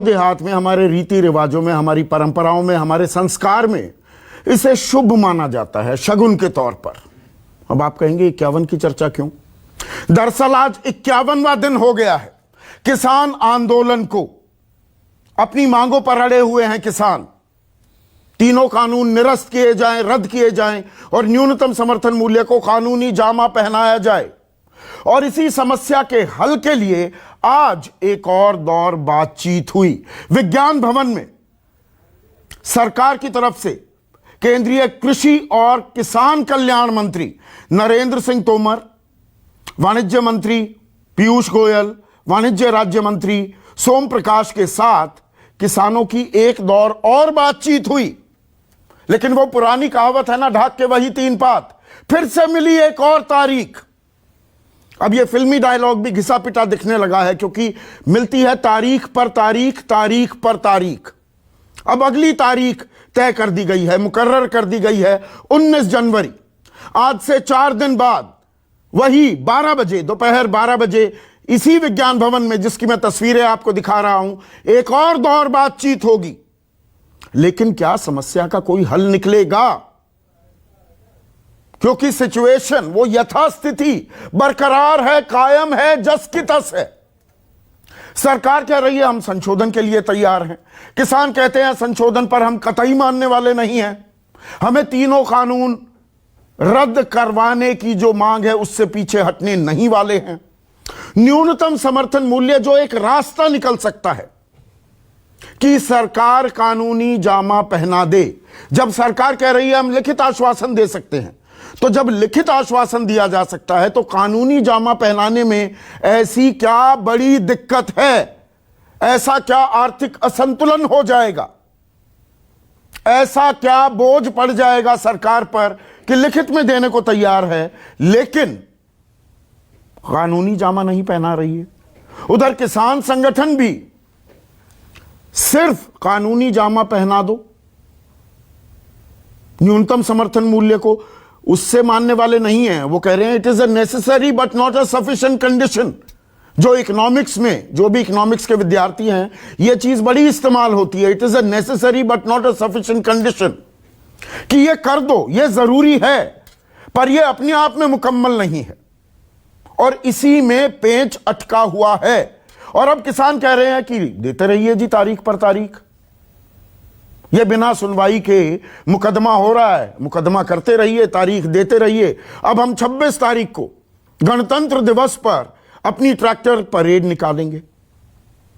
देहात में, हमारे रीति रिवाजों में, हमारी परंपराओं में, हमारे संस्कार में इसे शुभ माना जाता है, शगुन के तौर पर। अब आप कहेंगे 51 की चर्चा क्यों? दरअसल आज 51वां दिन हो गया है किसान आंदोलन को। अपनी मांगों पर अड़े हुए हैं किसान। तीनों कानून निरस्त किए जाएं, रद्द किए जाएं और न्यूनतम समर्थन मूल्य को कानूनी जामा पहनाया जाए। और इसी समस्या के हल के लिए आज एक और दौर बातचीत हुई विज्ञान भवन में। सरकार की तरफ से केंद्रीय कृषि और किसान कल्याण मंत्री नरेंद्र सिंह तोमर, वाणिज्य मंत्री पीयूष गोयल, वाणिज्य राज्य मंत्री सोम प्रकाश के साथ किसानों की एक दौर और बातचीत हुई। लेकिन वो पुरानी कहावत है ना, ढाक के वही तीन पात, फिर से मिली एक और तारीख। अब ये फिल्मी डायलॉग भी घिसा पिटा दिखने लगा है, क्योंकि मिलती है तारीख पर तारीख, तारीख पर तारीख। अब अगली तारीख तय कर दी गई है, मुकर्रर कर दी गई है 19 जनवरी। आज से 4 दिन बाद वही 12 बजे, दोपहर 12 बजे, इसी विज्ञान भवन में, जिसकी मैं तस्वीरें आपको दिखा रहा हूं, एक और दौर बातचीत होगी। लेकिन क्या समस्या का कोई हल निकलेगा? क्योंकि सिचुएशन वो यथास्थिति बरकरार है, कायम है, जस की तस है। सरकार कह रही है हम संशोधन के लिए तैयार हैं। किसान कहते हैं संशोधन पर हम कतई मानने वाले नहीं हैं। हमें तीनों कानून रद्द करवाने की जो मांग है उससे पीछे हटने नहीं वाले हैं। न्यूनतम समर्थन मूल्य जो एक रास्ता निकल सकता है कि सरकार कानूनी जामा पहना दे। जब सरकार कह रही है हम लिखित आश्वासन दे सकते हैं, तो जब लिखित आश्वासन दिया जा सकता है तो कानूनी जामा पहनाने में ऐसी क्या बड़ी दिक्कत है? ऐसा क्या आर्थिक असंतुलन हो जाएगा? ऐसा क्या बोझ पड़ जाएगा सरकार पर कि लिखित में देने को तैयार है लेकिन कानूनी जामा नहीं पहना रही है? उधर किसान संगठन भी सिर्फ कानूनी जामा पहना दो, न्यूनतम समर्थन मूल्य को, उससे मानने वाले नहीं हैं। वो कह रहे हैं it is a necessary but not a sufficient condition. जो इकोनॉमिक्स में, जो भी इकोनॉमिक्स के विद्यार्थी हैं, यह चीज बड़ी इस्तेमाल होती है, it is a necessary but not a sufficient condition, कि यह कर दो, यह जरूरी है पर यह अपने आप में मुकम्मल नहीं है। और इसी में पेंच अटका हुआ है। और अब किसान कह रहे हैं कि देते रहिए जी तारीख पर तारीख। यह बिना सुनवाई के मुकदमा हो रहा है, मुकदमा करते रहिए, तारीख देते रहिए। अब हम 26 तारीख को गणतंत्र दिवस पर अपनी ट्रैक्टर परेड निकालेंगे,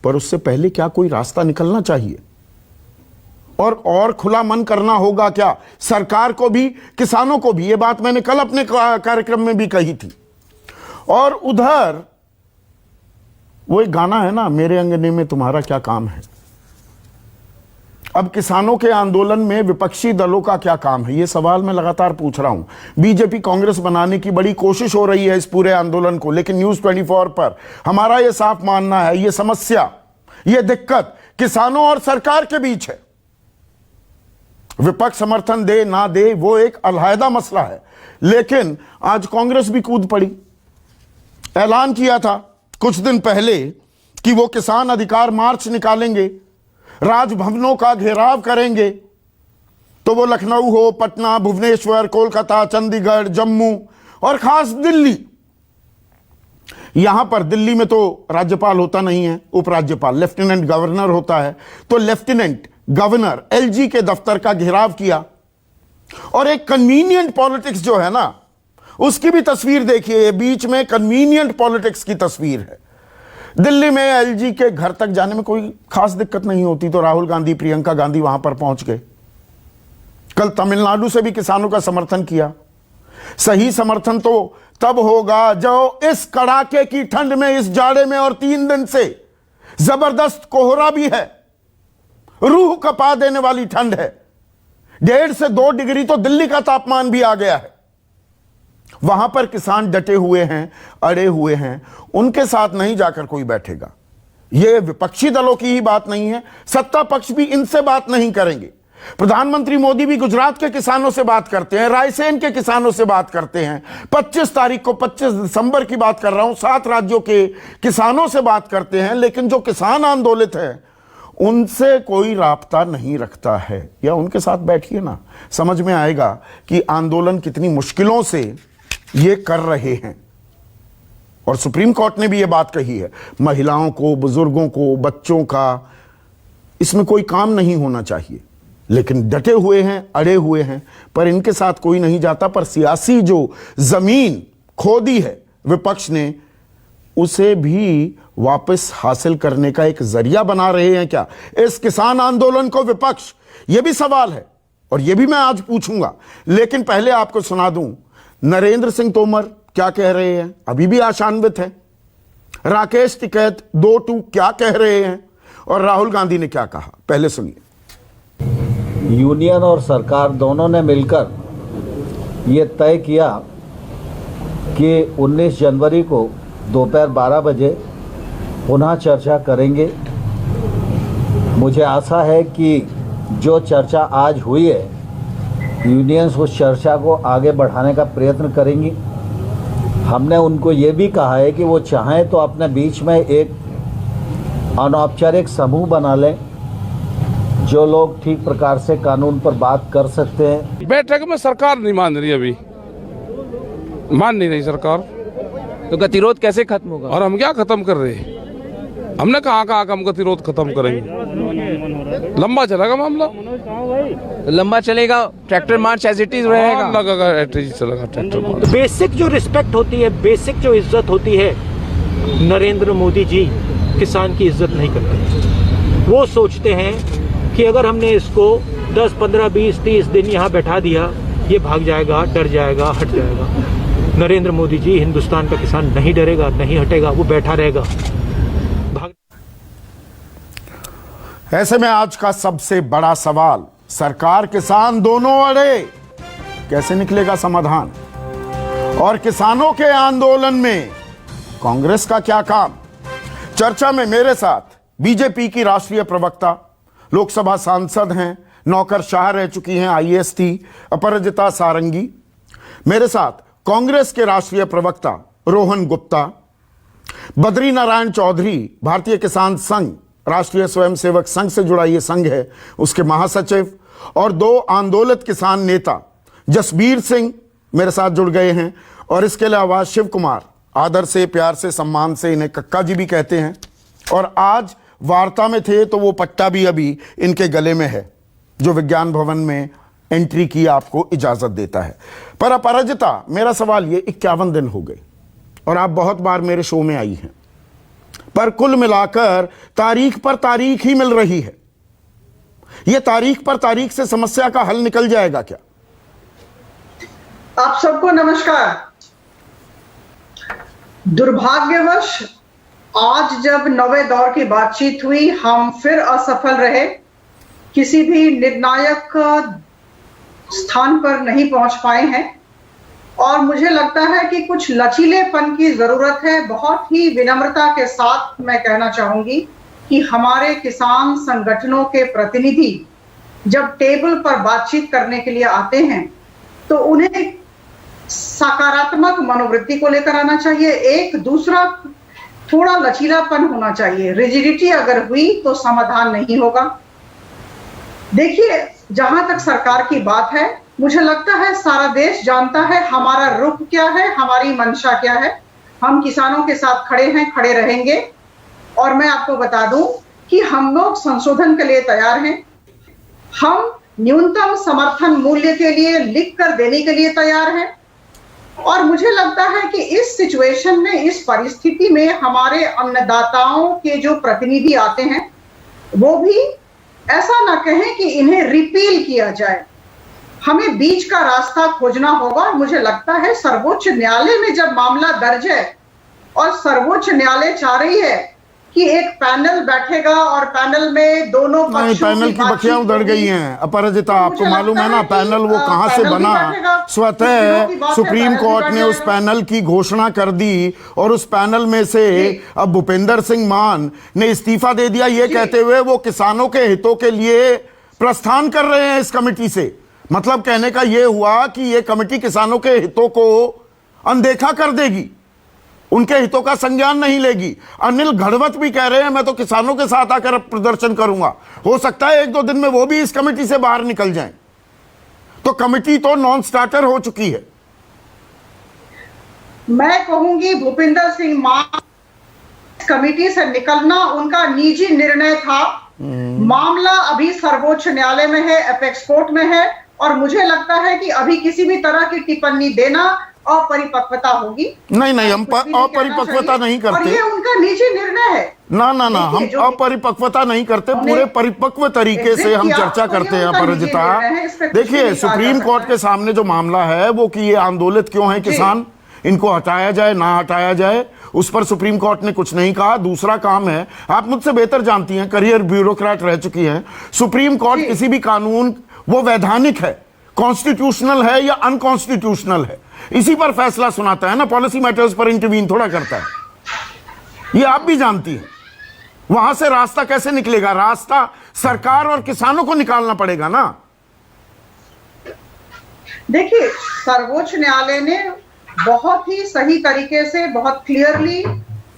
पर उससे पहले क्या कोई रास्ता निकलना चाहिए और खुला मन करना होगा क्या सरकार को भी, किसानों को भी। यह बात मैंने कल अपने कार्यक्रम में भी कही थी। और उधर वो एक गाना है ना, मेरे अंगने में तुम्हारा क्या काम है। अब किसानों के आंदोलन में विपक्षी दलों का क्या काम है, यह सवाल मैं लगातार पूछ रहा हूं। बीजेपी कांग्रेस बनाने की बड़ी कोशिश हो रही है इस पूरे आंदोलन को, लेकिन न्यूज 24 पर हमारा यह साफ मानना है, यह समस्या, यह दिक्कत किसानों और सरकार के बीच है। विपक्ष समर्थन दे ना दे वो एक अलहदा मसला है, लेकिन आज कांग्रेस भी कूद पड़ी। ऐलान किया था कुछ दिन पहले कि वो किसान अधिकार मार्च निकालेंगे, राजभवनों का घेराव करेंगे। तो वो लखनऊ हो, पटना, भुवनेश्वर, कोलकाता, चंडीगढ़, जम्मू और खास दिल्ली। यहां पर दिल्ली में तो राज्यपाल होता नहीं है, उपराज्यपाल, लेफ्टिनेंट गवर्नर होता है। तो लेफ्टिनेंट गवर्नर एलजी के दफ्तर का घेराव किया। और एक कन्वीनियंट पॉलिटिक्स जो है ना, उसकी भी तस्वीर देखिए, बीच में कन्वीनियंट पॉलिटिक्स की तस्वीर है। दिल्ली में एलजी के घर तक जाने में कोई खास दिक्कत नहीं होती, तो राहुल गांधी, प्रियंका गांधी वहां पर पहुंच गए। कल तमिलनाडु से भी किसानों का समर्थन किया। सही समर्थन तो तब होगा जो इस कड़ाके की ठंड में, इस जाड़े में, और 3 दिन से जबरदस्त कोहरा भी है, रूह कपा देने वाली ठंड है। 1.5 से 2 डिग्री तो दिल्ली का तापमान भी आ गया है। वहां पर किसान डटे हुए हैं, अड़े हुए हैं, उनके साथ नहीं जाकर कोई बैठेगा। यह विपक्षी दलों की ही बात नहीं है, सत्ता पक्ष भी इनसे बात नहीं करेंगे। प्रधानमंत्री मोदी भी गुजरात के किसानों से बात करते हैं, रायसेन के किसानों से बात करते हैं। 25 तारीख को, 25 दिसंबर की बात कर रहा हूं, 7 राज्यों के किसानों से बात करते हैं। लेकिन जो किसान आंदोलित हैं उनसे कोई राब्ता नहीं रखता है या उनके साथ बैठिए ना, समझ में आएगा कि आंदोलन कितनी मुश्किलों से ये कर रहे हैं। और सुप्रीम कोर्ट ने भी ये बात कही है, महिलाओं को, बुजुर्गों को, बच्चों का इसमें कोई काम नहीं होना चाहिए, लेकिन डटे हुए हैं, अड़े हुए हैं, पर इनके साथ कोई नहीं जाता। पर सियासी जो जमीन खोदी है विपक्ष ने, उसे भी वापस हासिल करने का एक जरिया बना रहे हैं क्या इस किसान आंदोलन को विपक्ष? यह भी सवाल है और यह भी मैं आज पूछूंगा। लेकिन पहले आपको सुना दूं नरेंद्र सिंह तोमर क्या कह रहे हैं, अभी भी आशान्वित है। राकेश टिकैत 2-2 क्या कह रहे हैं और राहुल गांधी ने क्या कहा, पहले सुनिए। यूनियन और सरकार दोनों ने मिलकर ये तय किया कि 19 जनवरी को दोपहर 12 बजे पुनः चर्चा करेंगे। मुझे आशा है कि जो चर्चा आज हुई है, यूनियंस उस चर्चा को आगे बढ़ाने का प्रयत्न करेंगी। हमने उनको ये भी कहा है कि वो चाहें तो अपने बीच में एक अनौपचारिक समूह बना लें, जो लोग ठीक प्रकार से कानून पर बात कर सकते हैं। बैठक में सरकार नहीं मान रही, अभी मान नहीं रही सरकार, तो गतिरोध कैसे खत्म होगा? और हम क्या खत्म कर रहे हैं? हमने कहा कि हम गतिरोध खत्म करेंगे? लंबा चलेगा मामला, तो लंबा चलेगा, tractor march as it is रहेगा, लगेगा चलेगा ट्रैक्टर मार्च। बेसिक जो रिस्पेक्ट होती है, बेसिक जो इज्जत होती है, नरेंद्र मोदी जी किसान की इज्जत नहीं करते। वो सोचते हैं कि अगर हमने इसको 10, 15, 20, 30 दिन यहाँ बैठा दिया, ये भाग जाएगा, डर जाएगा, हट जाएगा। नरेंद्र मोदी जी, हिंदुस्तान का किसान नहीं डरेगा, नहीं हटेगा, वो बैठा रहेगा। ऐसे में आज का सबसे बड़ा सवाल, सरकार किसान दोनों अड़े, कैसे निकलेगा समाधान? और किसानों के आंदोलन में कांग्रेस का क्या काम? चर्चा में मेरे साथ बीजेपी की राष्ट्रीय प्रवक्ता, लोकसभा सांसद हैं, नौकरशाह रह चुकी हैं, आईएएस थी, अपराजिता सारंगी। मेरे साथ कांग्रेस के राष्ट्रीय प्रवक्ता रोहन गुप्ता, बद्री नारायण चौधरी, भारतीय किसान संघ, राष्ट्रीय स्वयंसेवक संघ से जुड़ा ये संघ है, उसके महासचिव, और 2 आंदोलित किसान नेता जसबीर सिंह मेरे साथ जुड़ गए हैं, और इसके अलावा शिव कुमार, आदर से, प्यार से, सम्मान से इन्हें कक्का जी भी कहते हैं, और आज वार्ता में थे तो वो पट्टा भी अभी इनके गले में है जो विज्ञान भवन में एंट्री की आपको इजाजत देता है। पर अपराजिता, मेरा सवाल ये, 51 दिन हो गए और आप बहुत बार मेरे शो में आई हैं, पर कुल मिलाकर तारीख पर तारीख ही मिल रही है। यह तारीख पर तारीख से समस्या का हल निकल जाएगा क्या? आप सबको नमस्कार। दुर्भाग्यवश आज जब नवे दौर की बातचीत हुई, हम फिर असफल रहे, किसी भी निर्णायक स्थान पर नहीं पहुंच पाए हैं, और मुझे लगता है कि कुछ लचीलेपन की जरूरत है। बहुत ही विनम्रता के साथ मैं कहना चाहूंगी कि हमारे किसान संगठनों के प्रतिनिधि जब टेबल पर बातचीत करने के लिए आते हैं तो उन्हें सकारात्मक मनोवृत्ति को लेकर आना चाहिए। एक दूसरा, थोड़ा लचीलापन होना चाहिए। रिजिडिटी अगर हुई तो समाधान नहीं होगा। देखिए, जहां तक सरकार की बात है, मुझे लगता है सारा देश जानता है हमारा रुख क्या है, हमारी मंशा क्या है। हम किसानों के साथ खड़े हैं, खड़े रहेंगे, और मैं आपको बता दूं कि हम लोग संशोधन के लिए तैयार हैं। हम न्यूनतम समर्थन मूल्य के लिए लिख कर देने के लिए तैयार हैं, और मुझे लगता है कि इस सिचुएशन में, इस परिस्थिति में हमारे अन्नदाताओं के जो प्रतिनिधि आते हैं वो भी ऐसा ना कहें कि इन्हें रिपील किया जाए। हमें बीच का रास्ता खोजना होगा। मुझे लगता है सर्वोच्च न्यायालय में जब मामला दर्ज है और सर्वोच्च न्यायालय चाह रही है कि एक पैनल बैठेगा और पैनल में दोनों नहीं, पैनल की बखियां उधड़ गई हैं। अपराजिता, आपको मालूम है ना पैनल वो कहां से बना? स्वतः सुप्रीम कोर्ट ने उस पैनल की घोषणा कर दी, और उस पैनल में से अब भूपेंद्र सिंह मान ने इस्तीफा दे दिया, ये कहते हुए वो किसानों के हितों के लिए प्रस्थान कर रहे हैं इस कमेटी से। मतलब कहने का यह हुआ कि यह कमेटी किसानों के हितों को अनदेखा कर देगी। उनके हितों का संज्ञान नहीं लेगी। अनिल घड़वत भी कह रहे हैं मैं तो किसानों के साथ आकर अब प्रदर्शन करूंगा। हो सकता है 1-2 दिन में वो भी इस कमेटी से बाहर निकल जाएं। तो कमेटी तो नॉन स्टार्टर हो चुकी है। मैं कहूंगी भूपिंदर सिंह मान कमेटी से निकलना उनका निजी निर्णय था। मामला अभी सर्वोच्च न्यायालय में है, एपेक्स कोर्ट में है, और मुझे लगता है कि अभी किसी भी तरह की टिप्पणी देना अपरिपक्वता होगी। नहीं, हम अपरिपक्वता नहीं करते, और ये उनका निजी निर्णय है। ना, हम अपरिपक्वता नहीं करते, पूरे परिपक्व तरीके से हम चर्चा करते हैं। अपराजिता, देखिए सुप्रीम कोर्ट के सामने जो मामला है वो कि ये आंदोलित क्यों है किसान, इनको हटाया जाए ना हटाया जाए, उस पर सुप्रीम कोर्ट ने कुछ नहीं कहा। दूसरा काम है, आप मुझसे बेहतर जानती हैं, करियर ब्यूरोक्रेट रह चुकी हैं, सुप्रीम कोर्ट किसी भी कानून वो वैधानिक है, कॉन्स्टिट्यूशनल है या अनकॉन्स्टिट्यूशनल है, इसी पर फैसला सुनाता है ना, पॉलिसी मैटर्स पर इंटरवीन थोड़ा करता है। ये आप भी जानती हैं। वहां से रास्ता कैसे निकलेगा? रास्ता सरकार और किसानों को निकालना पड़ेगा ना। देखिए, सर्वोच्च न्यायालय ने बहुत ही सही तरीके से, बहुत क्लियरली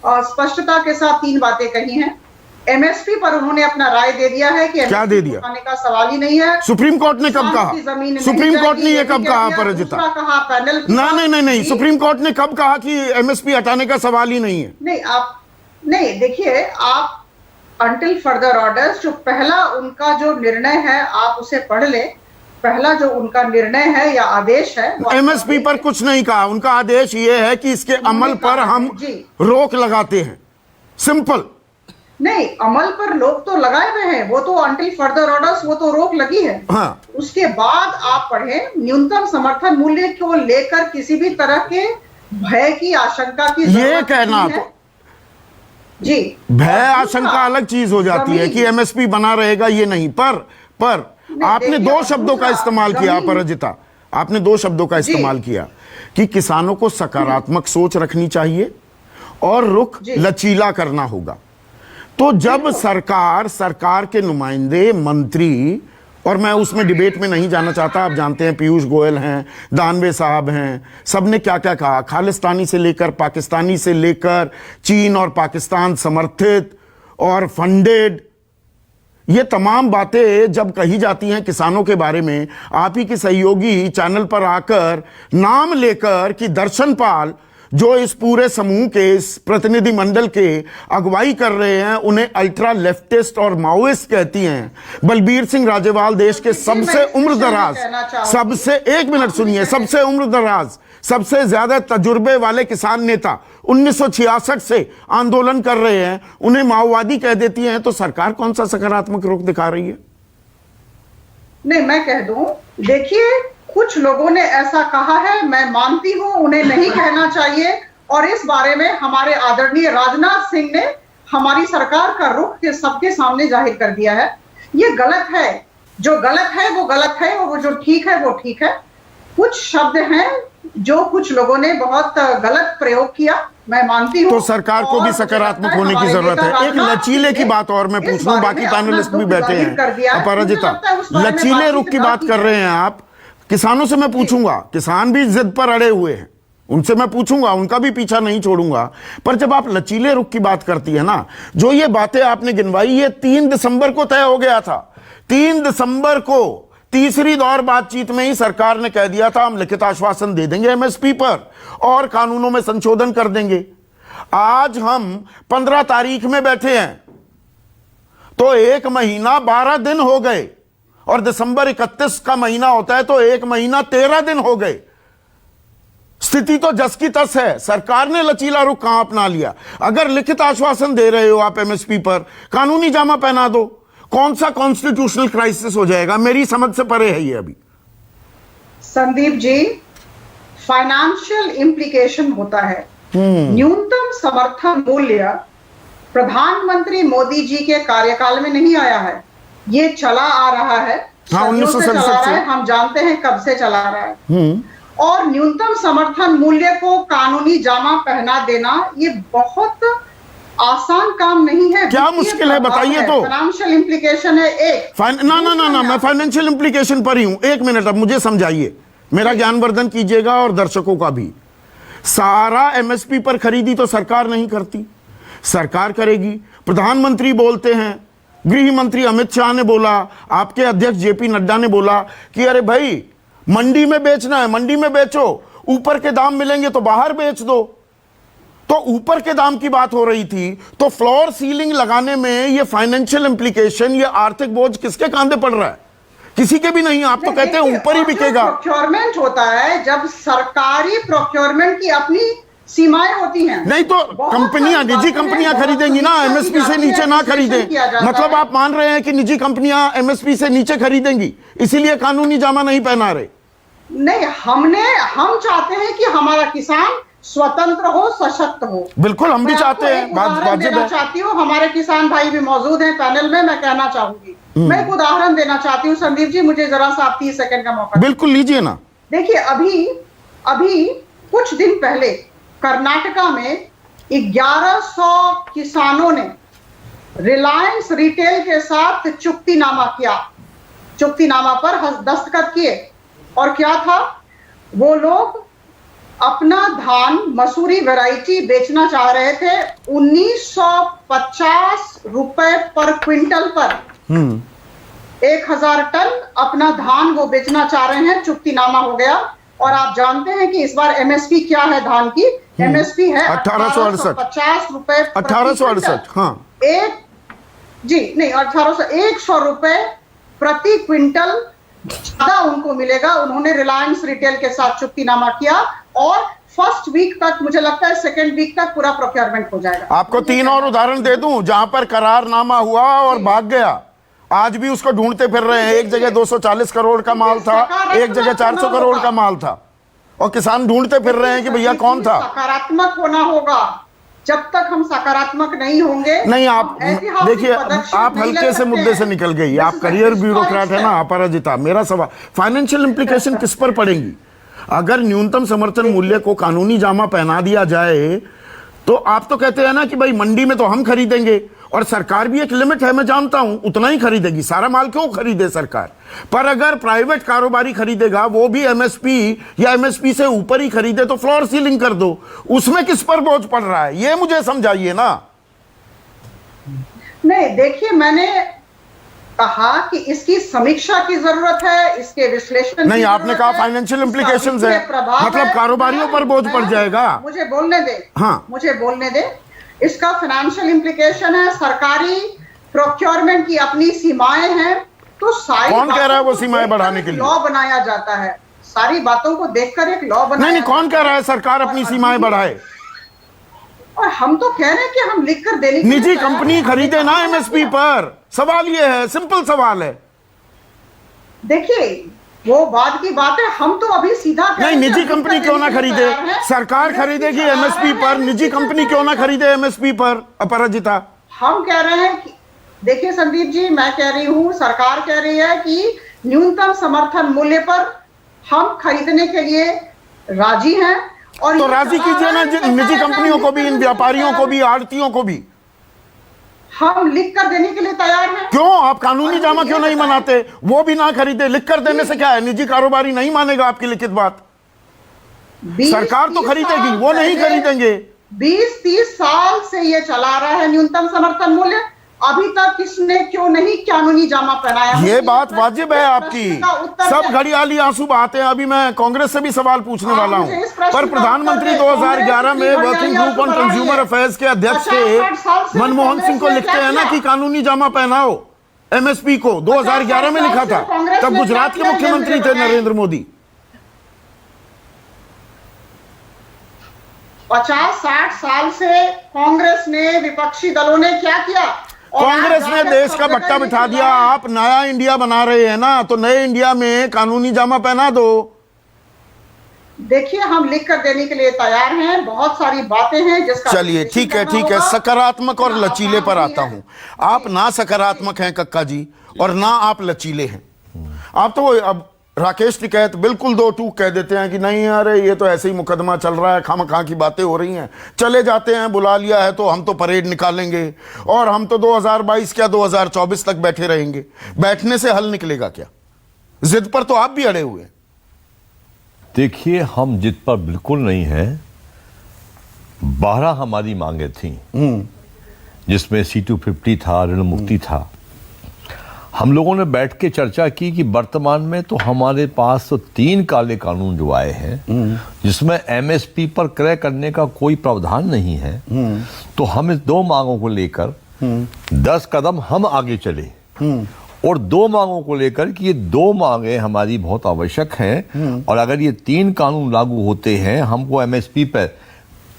और स्पष्टता के साथ 3 बातें कही हैं। एमएसपी पर उन्होंने अपना राय दे दिया है कि क्या दे दिया? उठाने का सवाल ही नहीं है। सुप्रीम कोर्ट ने कब कहा? सुप्रीम कोर्ट ने ये कब कहा अपराजिता? कहा पैनल नहीं, सुप्रीम कोर्ट ने कब कहा कि एमएसपी हटाने का सवाल ही नहीं है? नहीं, देखिए, आप अंटिल फर्दर ऑर्डर्स, जो पहला उनका जो निर्णय है आप उसे पढ़ ले। पहला जो उनका निर्णय है या आदेश है, एमएसपी पर कुछ नहीं कहा। उनका आदेश ये है कि इसके अमल पर हम रोक लगाते हैं, सिंपल। नहीं, अमल पर लोग तो लगाए हुए हैं, वो तो अंटिल फर्दर ऑर्डर्स, वो तो रोक लगी है। हाँ। उसके बाद आप पढ़ें, न्यूनतम समर्थन मूल्य को लेकर किसी भी तरह के भय की आशंका की ये कहना तो जी, भय आशंका अलग चीज हो जाती है कि एमएसपी बना रहेगा, ये नहीं। पर आपने 2 शब्दों का इस्तेमाल किया अपराजिता, आपने 2 शब्दों का इस्तेमाल किया कि किसानों को सकारात्मक सोच रखनी चाहिए और रुख लचीला करना होगा। तो जब सरकार के नुमाइंदे, मंत्री, और मैं उसमें डिबेट में नहीं जाना चाहता, आप जानते हैं पीयूष गोयल हैं, दानवे साहब हैं, सबने क्या क्या कहा, खालिस्तानी से लेकर पाकिस्तानी से लेकर चीन और पाकिस्तान समर्थित और फंडेड, ये तमाम बातें जब कही जाती हैं किसानों के बारे में, आप ही के सहयोगी चैनल पर आकर नाम लेकर कि दर्शन पाल जो इस पूरे समूह के, इस प्रतिनिधि मंडल के अगुवाई कर रहे हैं, उन्हें अल्ट्रा लेफ्टिस्ट और माओइस्ट कहती हैं। बलबीर सिंह राजेवाल देश के सबसे उम्रदराज, सबसे, 1 मिनट सुनिए, सबसे उम्रदराज, सबसे ज्यादा तजुर्बे वाले किसान नेता 1966 से आंदोलन कर रहे हैं, उन्हें माओवादी कह देती हैं। तो सरकार कौन सा सकारात्मक रुख दिखा रही है? नहीं, मैं कह दूं, देखिए, कुछ लोगों ने ऐसा कहा है, मैं मानती हूं उन्हें नहीं कहना चाहिए, और इस बारे में हमारे आदरणीय राजनाथ सिंह ने हमारी सरकार का रुख सबके सामने जाहिर कर दिया है। ये गलत है, जो गलत है वो गलत है, और वो जो ठीक है वो ठीक है। कुछ शब्द हैं जो कुछ लोगों ने बहुत गलत प्रयोग किया, मैं मानती हूं। तो सरकार को भी सकारात्मक होने की जरूरत है। एक लचीले की बात और मैं पूछ लूं, बाकी पैनलिस्ट भी बैठे हैं। अपराजिता, लचीले रुख की बात कर रहे हैं आप, किसानों से मैं पूछूंगा, किसान भी जिद पर अड़े हुए हैं, उनसे मैं पूछूंगा, उनका भी पीछा नहीं छोड़ूंगा। पर जब आप लचीले रुख की बात करती है ना, जो ये बातें आपने गिनवाई, ये 3 दिसंबर को तय हो गया था। 3 दिसंबर को तीसरी दौर बातचीत में ही सरकार ने कह दिया था हम लिखित आश्वासन दे देंगे एमएसपी पर और कानूनों में संशोधन कर देंगे। आज हम 15 तारीख में बैठे हैं, तो 1 महीना 12 दिन हो गए, और दिसंबर 31 का महीना होता है तो 1 महीना 13 दिन हो गए। स्थिति तो जस की तस है। सरकार ने लचीला रुख कहां अपना लिया? अगर लिखित आश्वासन दे रहे हो आप एमएसपी पर, कानूनी जामा पहना दो। कौन सा कॉन्स्टिट्यूशनल क्राइसिस हो जाएगा? मेरी समझ से परे है ये। अभी संदीप जी, फाइनेंशियल इंप्लीकेशन होता है। न्यूनतम समर्थन मूल्य प्रधानमंत्री मोदी जी के कार्यकाल में नहीं आया है, ये चला आ रहा है, हाँ, 1967 से। हम जानते हैं कब से चला रहा है। और न्यूनतम समर्थन मूल्य को कानूनी जामा पहना देना ये बहुत आसान काम नहीं है। क्या मुश्किल है बताइए? तो फाइनेंशियल इंप्लीकेशन है एक। ना, मैं फाइनेंशियल इंप्लीकेशन पर ही हूं। 1 मिनट, अब मुझे समझाइए, मेरा ज्ञानवर्धन कीजिएगा और दर्शकों का भी। सारा एमएसपी पर खरीदी तो सरकार नहीं करती, सरकार करेगी। प्रधानमंत्री बोलते हैं, गृह मंत्री अमित शाह ने बोला, आपके अध्यक्ष जेपी नड्डा ने बोला कि अरे भाई मंडी में बेचना है, मंडी में बेचो, ऊपर के दाम मिलेंगे तो बाहर बेच दो। तो ऊपर के दाम की बात हो रही थी, तो फ्लोर सीलिंग लगाने में ये फाइनेंशियल इंप्लीकेशन, ये आर्थिक बोझ किसके कांधे पड़ रहा है? किसी के भी नहीं। आप तो कहते हैं ऊपर ही बिकेगा। प्रोक्योरमेंट होता है, जब सरकारी प्रोक्योरमेंट की अपनी सीमाएं होती हैं। नहीं तो कंपनियां, निजी कंपनियां खरीदेंगी ना, एमएसपी से नीचे ना खरीदें। मतलब आप मान रहे हैं कि निजी कंपनियां एमएसपी से नीचे खरीदेंगी, इसीलिए कानूनी जामा नहीं पहना रहे? नहीं, हम चाहते हैं कि हमारा किसान स्वतंत्र हो, सशक्त हो। बिल्कुल, हम भी चाहते हैं। बात देना चाहती हूँ, हमारे किसान भाई भी मौजूद हैं पैनल में, मैं कहना चाहूंगी, मैं एक उदाहरण देना चाहती हूँ। संदीप जी, मुझे जरा सा आप 30 सेकंड का मौका। बिल्कुल लीजिए ना। देखिए, अभी कुछ दिन पहले कर्नाटका में 1100 किसानों ने रिलायंस रिटेल के साथ चुक्तिनामा किया, चुक्तिनामा पर दस्तखत किए। और क्या था, वो लोग अपना धान मसूरी वैरायटी बेचना चाह रहे थे 1950 रुपए पर क्विंटल पर। 1000 टन अपना धान वो बेचना चाह रहे हैं, चुक्तिनामा हो गया। और आप जानते हैं कि इस बार एमएसपी क्या है धान की? एमएसपी है 1850 रुपए, 1868। हाँ, नहीं 100 रुपए प्रति क्विंटल ज्यादा उनको मिलेगा। उन्होंने रिलायंस रिटेल के साथ चुक्तिनामा किया और फर्स्ट वीक तक, मुझे लगता है सेकेंड वीक तक पूरा प्रोक्योरमेंट हो जाएगा। आपको 3 और उदाहरण दे दूं जहां पर करारनामा हुआ और भाग गया, आज भी उसको ढूंढते फिर रहे हैं। एक जगह 240 करोड़ का माल था, एक जगह 400 करोड़ का माल था, और किसान ढूंढते फिर रहे हैं कि भैया कौन था। सकारात्मक होना होगा। जब तक हम सकारात्मक नहीं होंगे, नहीं, आप देखिए, आप हल्के से मुद्दे से निकल गई। आप करियर ब्यूरोक्रेट है ना, अपराजिता। मेरा सवाल, फाइनेंशियल इंप्लीकेशन किस पर पड़ेंगी? अगर न्यूनतम समर्थन मूल्य को कानूनी जामा पहना दिया जाए, तो आप तो कहते हैं ना कि भाई मंडी में तो हम खरीदेंगे, और सरकार भी एक लिमिट है, मैं जानता हूं, उतना ही खरीदेगी। सारा माल क्यों खरीदे सरकार? पर अगर प्राइवेट कारोबारी खरीदेगा, वो भी एमएसपी या एमएसपी से ऊपर ही खरीदे, तो फ्लोर सीलिंग कर दो। उसमें किस पर बोझ पड़ रहा है, ये मुझे समझाइए ना। नहीं, देखिए, मैंने कहा कि इसकी समीक्षा की जरूरत है, इसके विश्लेषण। नहीं, आपने कहा फाइनेंशियल इंप्लीकेशंस है, मतलब कारोबारियों पर बोझ पड़ जाएगा। मुझे बोलने दे। हाँ, मुझे बोलने दे। इसका फाइनेंशियल इंप्लीकेशन है, सरकारी प्रोक्योरमेंट की अपनी सीमाएं हैं। तो सारी, कौन कह रहा है वो सीमाएं बढ़ाने के लिए? लॉ बनाया जाता है, सारी बातों को देखकर एक लॉ बनाया। नहीं, कौन कह रहा है सरकार अपनी सीमाएं बढ़ाए? और हम तो कह रहे हैं कि हम लिख कर देने, निजी कंपनी खरीदे ना एमएसपी पर। सवाल ये है, सिंपल सवाल है। देखिए, वो बाद की बात है, हम तो अभी सीधा नहीं, निजी कंपनी क्यों ना खरीदे? सरकार खरीदेगी एमएसपी पर, निजी कंपनी क्यों ना खरीदे एमएसपी पर? अपराजिता, हम कह रहे हैं कि, देखिए संदीप जी, मैं कह रही हूं, सरकार कह रही है कि न्यूनतम समर्थन मूल्य पर हम खरीदने के लिए राजी हैं। और तो राजी कीजिए ना निजी कंपनियों को भी, इन व्यापारियों को भी, आड़तियों को भी। हम लिख कर देने के लिए तैयार हैं। क्यों? आप कानूनी जामा क्यों नहीं मनाते? वो भी ना खरीदे, लिख कर देने से क्या है? निजी कारोबारी नहीं मानेगा आपकी लिखित बात। सरकार तो खरीदेगी, वो नहीं खरीदेंगे। 20-30 साल से ये चला रहा है न्यूनतम समर्थन मूल्य, अभी तक किसने क्यों नहीं कानूनी जामा पहनाया? ये बात वाजिब है आपकी। सब घड़ियाली आंसू बहाते हैं। अभी मैं कांग्रेस से भी सवाल पूछने वाला हूं, पर प्रधानमंत्री 2011 में working group on consumer affairs के अध्यक्ष थे मनमोहन सिंह को लिखते हैं ना कि कानूनी जामा पहनाओ एमएसपी को। 2011 में लिखा था, तब गुजरात के मुख्यमंत्री थे नरेंद्र मोदी। 50-60 साल से कांग्रेस ने, विपक्षी दलों ने क्या किया? कांग्रेस ने देश का भट्टा बिठा दिया। आप नया इंडिया बना रहे हैं ना, तो नए इंडिया में कानूनी जामा पहना दो। देखिए, हम लिख कर देने के लिए तैयार हैं, बहुत सारी बातें हैं जिसका। चलिए, ठीक है, ठीक है। सकारात्मक और लचीले पर आता हूं। आप ना सकारात्मक हैं कक्का जी, और ना आप लचीले हैं। आप तो अब राकेश टिकैत बिल्कुल 2 टूक कह देते हैं कि नहीं, अरे ये तो ऐसे ही मुकदमा चल रहा है, खामखा की बातें हो रही हैं, चले जाते हैं, बुला लिया है तो हम तो परेड निकालेंगे, और हम तो 2022 क्या 2024 तक बैठे रहेंगे। बैठने से हल निकलेगा क्या? जिद पर तो आप भी अड़े हुए हैं। देखिए, हम जिद पर बिल्कुल नहीं हैं, 12 हमारी मांगे थी, जिसमें C250 था, ऋण मुक्ति था। हम लोगों ने बैठ के चर्चा की कि वर्तमान में तो हमारे पास तो 3 काले कानून जो आए हैं, जिसमें MSP पर क्रय करने का कोई प्रावधान नहीं है, तो हम इस 2 मांगों को लेकर 10 कदम हम आगे चले और 2 मांगों को लेकर कि ये 2 मांगे हमारी बहुत आवश्यक हैं, और अगर ये 3 कानून लागू होते हैं, हमको MSP पर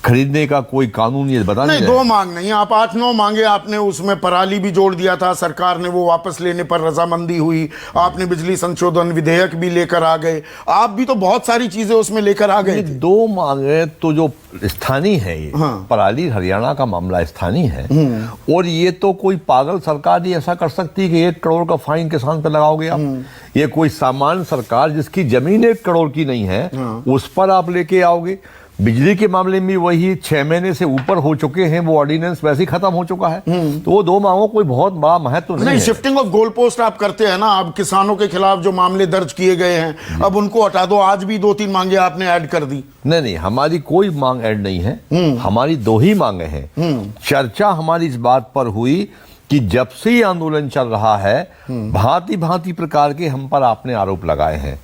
खरीदने का कोई कानून ये बता नहीं, 2 मांग नहीं, आप 8-9 मांगे आपने, उसमें पराली भी जोड़ दिया था, सरकार ने वो वापस लेने पर रजामंदी हुई, आपने बिजली संशोधन विधेयक भी लेकर आ गए, आप भी तो बहुत सारी चीजें उसमें लेकर आ गए थे। 2 मांगे तो जो स्थानीय है, ये पराली हरियाणा का मामला स्थानीय है, और ये तो कोई पागल सरकार नहीं ऐसा कर सकती कि 1 करोड़ का फाइन किसान पे लगाओगे आप। ये कोई सामान्य सरकार जिसकी जमीन 1 करोड़ की नहीं है, उस पर आप लेके आओगे। बिजली के मामले में वही 6 महीने से ऊपर हो चुके हैं, वो ऑर्डिनेंस वैसे ही खत्म हो चुका है, तो वो 2 मांगों कोई बहुत बड़ा महत्व नहीं है। शिफ्टिंग ऑफ गोल पोस्ट आप करते हैं ना, अब किसानों के खिलाफ जो मामले दर्ज किए गए हैं अब उनको हटा दो, आज भी 2-3 मांगे आपने ऐड कर दी। नहीं, हमारी कोई मांग ऐड नहीं है, हमारी 2 ही मांगे हैं। चर्चा हमारी इस बात पर हुई कि जब से ये आंदोलन चल रहा है, भांति भांति प्रकार के हम पर आपने आरोप लगाए हैं।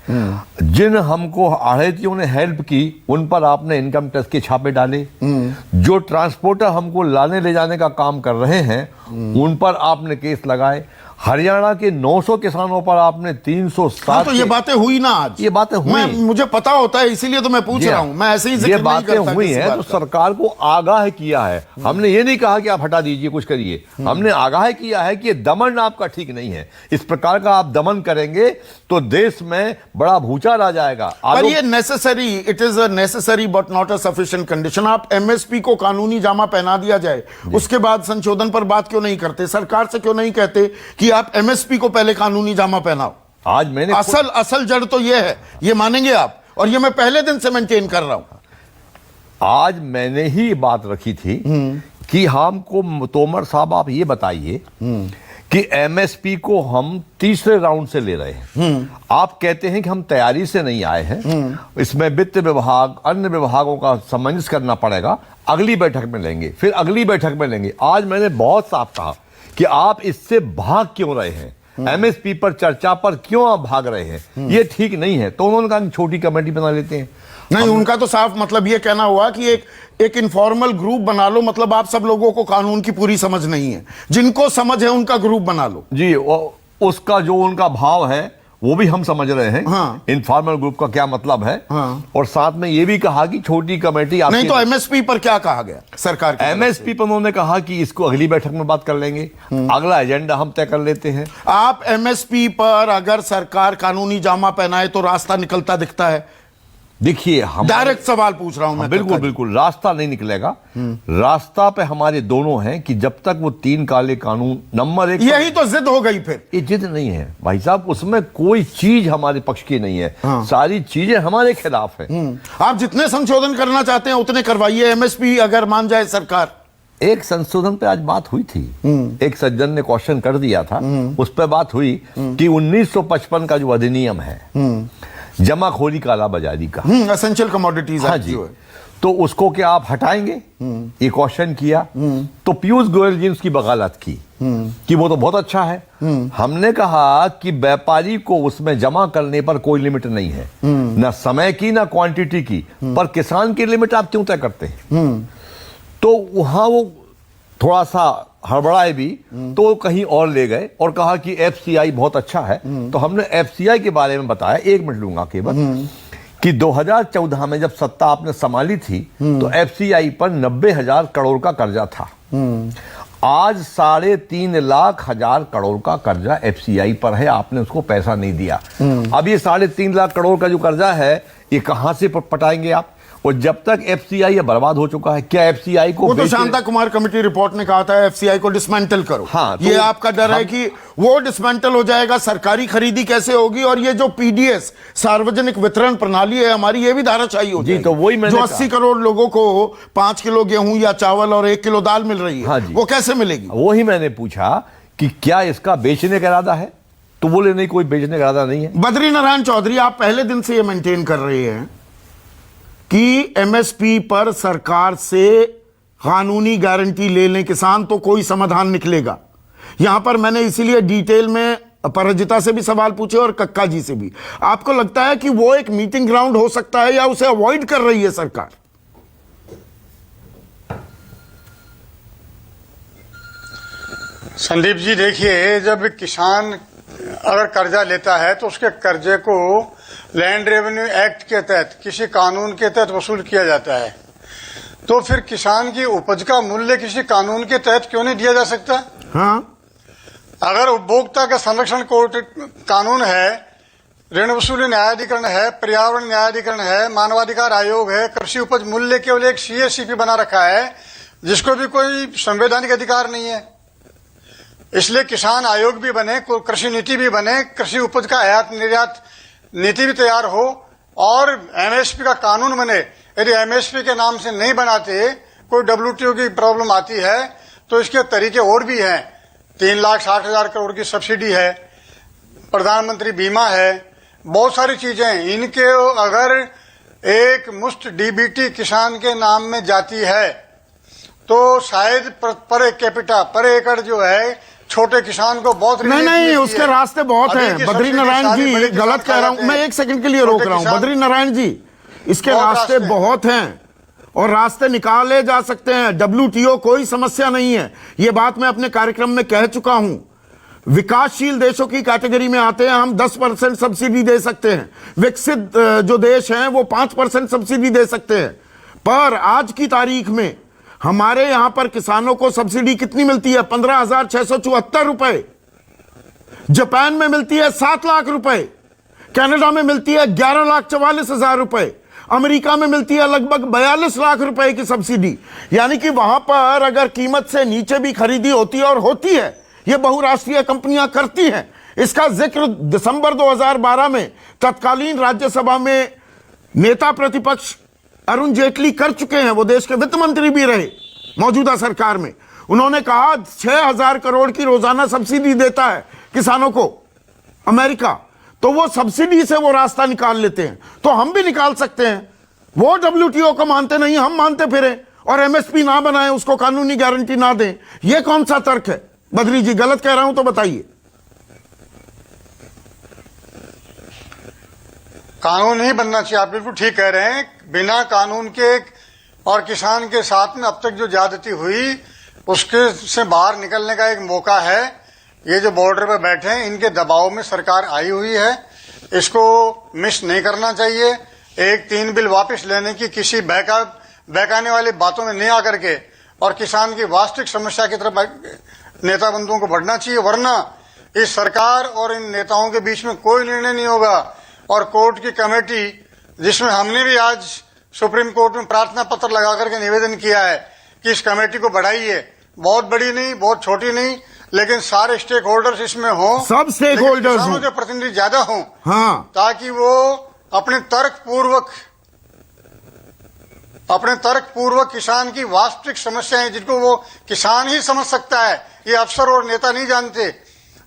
जिन हमको आढ़तियों ने हेल्प की, उन पर आपने इनकम टैक्स के छापे डाले। जो ट्रांसपोर्टर हमको लाने ले जाने का काम कर रहे हैं, उन पर आपने केस लगाए। हरियाणा के 900 किसानों पर आपने 307। तो ये बातें हुई ना आज, ये बातें हुई, मुझे पता होता है, इसीलिए तो मैं पूछ रहा हूं, मैं ऐसे ही ये बातें हुई हैं, तो सरकार को आगाह किया है। हमने ये नहीं कहा कि आप हटा दीजिए, कुछ करिए, हमने आगाह किया है कि ये दमन आपका ठीक नहीं है। इस प्रकार का आप दमन करेंगे तो देश में बड़ा भूचाल आ जाएगा। पर ये necessary, it is a necessary but not a sufficient condition. आप MSP को कानूनी जामा पहना दिया जाए, उसके बाद संशोधन पर बात क्यों नहीं करते? सरकार से क्यों नहीं कहते कि आप MSP को पहले कानूनी जामा पहनाओ? आज मैंने असल जड़ तो ये है, ये मानेंगे आप, और ये मैं पहले दिन से मेंटेन कर रहा हूं। आज मैंने ही बात रखी थी कि हमको तोमर साहब आप ये बताइए कि MSP को हम तीसरे राउंड से ले रहे हैं। आप कहते हैं कि हम तैयारी से नहीं आए हैं, इसमें वित्त विभाग, अन्य विभागों का सामंजस्य करना पड़ेगा, अगली बैठक में लेंगे, फिर अगली बैठक में लेंगे। आज मैंने बहुत साफ कहा कि आप इससे भाग क्यों रहे हैं, MSP पर चर्चा पर क्यों आप भाग रहे हैं, ये ठीक नहीं है। तो उन्होंने कहा छोटी कमेटी बना लेते हैं। नहीं, उनका तो साफ मतलब ये कहना हुआ कि एक इनफॉर्मल ग्रुप बना लो, मतलब आप सब लोगों को कानून की पूरी समझ नहीं है, जिनको समझ है उनका ग्रुप बना लो। जी, उसका जो उनका भाव है वो भी हम समझ रहे हैं। इनफॉर्मल ग्रुप का क्या मतलब है। और साथ में ये भी कहा कि छोटी कमेटी नहीं, तो MSP पर क्या कहा गया सरकार की? MSP पर उन्होंने कहा कि इसको अगली बैठक में बात कर लेंगे, अगला एजेंडा हम तय कर लेते हैं। आप MSP पर अगर सरकार कानूनी जामा पहनाए तो रास्ता निकलता दिखता है? देखिए, हम डायरेक्ट सवाल पूछ रहा हूं मैं। बिल्कुल रास्ता नहीं निकलेगा। रास्ता पे हमारे दोनों हैं कि जब तक वो 3 काले कानून नंबर 1, यही तो जिद हो गई। फिर ये जिद नहीं है भाई साहब, उसमें कोई चीज हमारे पक्ष की नहीं है। सारी चीजें हमारे खिलाफ है। आप जितने संशोधन करना चाहते हैं उतने करवाइए, MSP अगर मान जाए सरकार। एक संशोधन पे आज बात हुई थी, एक सज्जन ने क्वेश्चन कर दिया था, उस पर बात हुई कि 1955 का जो अधिनियम है जमाखोरी कालाबाजारी का, एसेंशियल कमोडिटीज, हाँ जी, तो उसको क्या आप हटाएंगे, ये क्वेश्चन किया। तो पीयूष गोयल जी ने उसकी वकालत की कि वो तो बहुत अच्छा है। हमने कहा कि व्यापारी को उसमें जमा करने पर कोई लिमिट नहीं है, ना समय की ना क्वांटिटी की, पर किसान की लिमिट आप क्यों तय करते हैं? तो वहां वो थोड़ा सा हड़बड़ाए भी, तो कहीं और ले गए और कहा कि FCI बहुत अच्छा है। तो हमने FCI के बारे में बताया, 1 मिनट लूंगा केवल, कि 2014 में जब सत्ता आपने संभाली थी तो FCI पर 90,000 करोड़ का कर्जा था। आज 3.5 लाख करोड़ का कर्जा FCI पर है, आपने उसको पैसा नहीं दिया। अब ये 3.5 लाख करोड़ का जो कर्जा है, ये कहां से पटाएंगे आप? और जब तक FCI ये बर्बाद हो चुका है, क्या FCI को, वो तो शांता कुमार कमेटी रिपोर्ट ने कहा था FCI को डिसमेंटल करो। हाँ, तो ये आपका डर है कि वो डिसमेंटल हो जाएगा, सरकारी खरीदी कैसे होगी, और ये जो PDS सार्वजनिक वितरण प्रणाली है हमारी, ये भी धाराशाही हो जाएगी। तो वही मैंने जो 80 करोड़ लोगों को 5 किलो गेहूं या चावल और 1 किलो दाल मिल रही है, हाँ, वो कैसे मिलेगी? वही मैंने पूछा कि क्या इसका बेचने का इरादा है, तो बोले नहीं, कोई बेचने का इरादा नहीं है। बद्री नारायण चौधरी, आप पहले दिन से ये मेंटेन कर रहे हैं कि एमएसपी पर सरकार से कानूनी गारंटी ले लें किसान तो कोई समाधान निकलेगा। यहां पर मैंने इसीलिए डिटेल में अपराजिता से भी सवाल पूछे और कक्का जी से भी। आपको लगता है कि वो एक मीटिंग ग्राउंड हो सकता है या उसे अवॉइड कर रही है सरकार? संदीप जी देखिए, जब किसान अगर कर्जा लेता है तो उसके कर्जे को लैंड रेवेन्यू एक्ट के तहत किसी कानून के तहत वसूल किया जाता है, तो फिर किसान की उपज का मूल्य किसी कानून के तहत क्यों नहीं दिया जा सकता? हाँ, अगर उपभोक्ता का संरक्षण कोर्ट कानून है, ऋण वसूली न्यायाधिकरण है, पर्यावरण न्यायाधिकरण है, मानवाधिकार आयोग है, कृषि उपज मूल्य केवल एक सीएससीपी बना रखा है जिसको भी कोई संवैधानिक अधिकार नहीं है। इसलिए किसान आयोग भी बने, कृषि नीति भी बने, कृषि उपज का आयात निर्यात नीति भी तैयार हो और एमएसपी का कानून बने। यदि एमएसपी के नाम से नहीं बनाते, कोई डब्ल्यूटीओ की प्रॉब्लम आती है तो इसके तरीके और भी हैं। 3,60,000 करोड़ की सब्सिडी है, प्रधानमंत्री बीमा है, बहुत सारी चीजें हैं। इनके अगर एक मुश्त डीबीटी किसान के नाम में जाती है तो शायद पर कैपिटा पर एकड़ जो है छोटे किसान को बहुत नहीं, उसके रास्ते बहुत हैं। बद्री नारायण जी, गलत कह रहा हूं मैं, एक सेकंड के लिए रोक रहा हूं। बद्री नारायण जी, इसके रास्ते बहुत हैं और रास्ते निकाले जा सकते हैं। डब्ल्यूटीओ कोई समस्या नहीं है, ये बात मैं अपने कार्यक्रम में कह चुका हूं। विकासशील देशों की कैटेगरी में आते हैं, हम 10% सब्सिडी दे सकते हैं। विकसित जो देश हैं वो 5% सब्सिडी दे सकते हैं। पर आज की तारीख में हमारे यहां पर किसानों को सब्सिडी कितनी मिलती है? 15,674 रुपए। जापान में मिलती है 7 लाख रुपए, कनाडा में मिलती है 11,44,000 रुपए, अमेरिका में मिलती है लगभग 42 लाख रुपए की सब्सिडी। यानी कि वहां पर अगर कीमत से नीचे भी खरीदी होती है, और होती है, ये बहुराष्ट्रीय कंपनियां करती हैं। इसका जिक्र दिसंबर 2012 में तत्कालीन राज्यसभा में नेता प्रतिपक्ष अरुण जेटली कर चुके हैं। वो देश के वित्त मंत्री भी रहे मौजूदा सरकार में। उन्होंने कहा 6,000 करोड़ की रोजाना सब्सिडी देता है किसानों को अमेरिका, तो वो सब्सिडी से वो रास्ता निकाल लेते हैं, तो हम भी निकाल सकते हैं। वो डब्ल्यूटीओ को मानते नहीं, हम मानते फिरे और एमएसपी ना बनाए, उसको कानूनी गारंटी ना दें। ये कौन सा तर्क है? बद्री जी, गलत कह रहा हूं तो बताइए। कानून नहीं बनना चाहिए, आप बिल्कुल ठीक कह रहे हैं। बिना कानून के और किसान के साथ में अब तक जो ज्यादती हुई उसके से बाहर निकलने का एक मौका है। ये जो बॉर्डर पर बैठे हैं, इनके दबाव में सरकार आई हुई है, इसको मिस नहीं करना चाहिए। 1-3 बिल वापस लेने की किसी बहकाने वाली बातों में नहीं आकर के और किसान की वास्तविक समस्या की तरफ नेता बंधुओं को बढ़ना चाहिए, वरना इस सरकार और इन नेताओं के बीच में कोई निर्णय नहीं होगा। और कोर्ट की कमेटी, जिसमें हमने भी आज सुप्रीम कोर्ट में प्रार्थना पत्र लगा करके निवेदन किया है कि इस कमेटी को बढ़ाइए, बहुत बड़ी नहीं, बहुत छोटी नहीं, लेकिन सारे स्टेक होल्डर्स इसमें हों, सब स्टेक होल्डर्स हों, के प्रतिनिधि ज्यादा हों, हाँ, ताकि वो अपने तर्क पूर्वक किसान की वास्तविक समस्याएं, जिनको वो किसान ही समझ सकता है, ये अफसर और नेता नहीं जानते,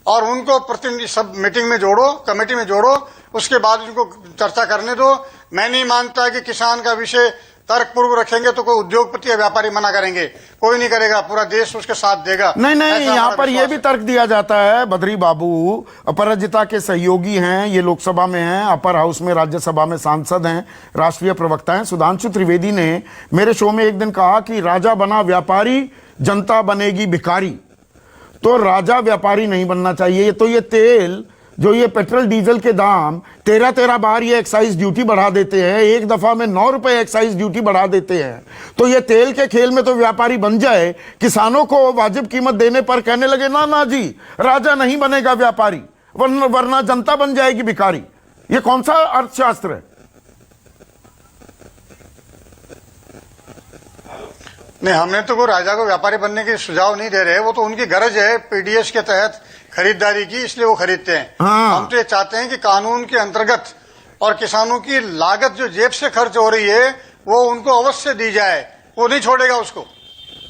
और उनको प्रतिनिधि सब मीटिंग में जोड़ो, कमेटी में जोड़ो, उसके बाद उनको चर्चा करने दो। मैं नहीं मानता कि किसान का विषय तर्कपूर्वक रखेंगे तो कोई उद्योगपति या व्यापारी मना करेंगे, कोई नहीं करेगा, पूरा देश उसके साथ देगा। नहीं, यहां पर यह भी तर्क दिया जाता है, बद्री बाबू अपराजिता के सहयोगी हैं, ये लोकसभा में हैं, अपर हाउस में, राज्यसभा में सांसद हैं, राष्ट्रीय प्रवक्ता हैं। सुधांशु त्रिवेदी ने मेरे शो में एक दिन कहा कि राजा बना व्यापारी, जनता बनेगी भिखारी। तो राजा व्यापारी नहीं बनना चाहिए। तो ये तेल, जो ये पेट्रोल डीजल के दाम 13 बार ये एक्साइज ड्यूटी बढ़ा देते हैं, एक दफा में 9 रुपए एक्साइज ड्यूटी बढ़ा देते हैं, तो ये तेल के खेल में तो व्यापारी बन जाए, किसानों को वाजिब कीमत देने पर कहने लगे ना जी, राजा नहीं बनेगा व्यापारी, वरना जनता बन जाएगी भिखारी। ये कौन सा अर्थशास्त्र है? नहीं, हमने तो कोई राजा को व्यापारी बनने के सुझाव नहीं दे रहे, वो तो उनकी गरज है पीडीएस के तहत खरीदारी की, इसलिए वो खरीदते हैं। हाँ। हम तो ये चाहते हैं कि कानून के अंतर्गत और किसानों की लागत जो जेब से खर्च हो रही है वो उनको अवश्य दी जाए, वो नहीं छोड़ेगा उसको,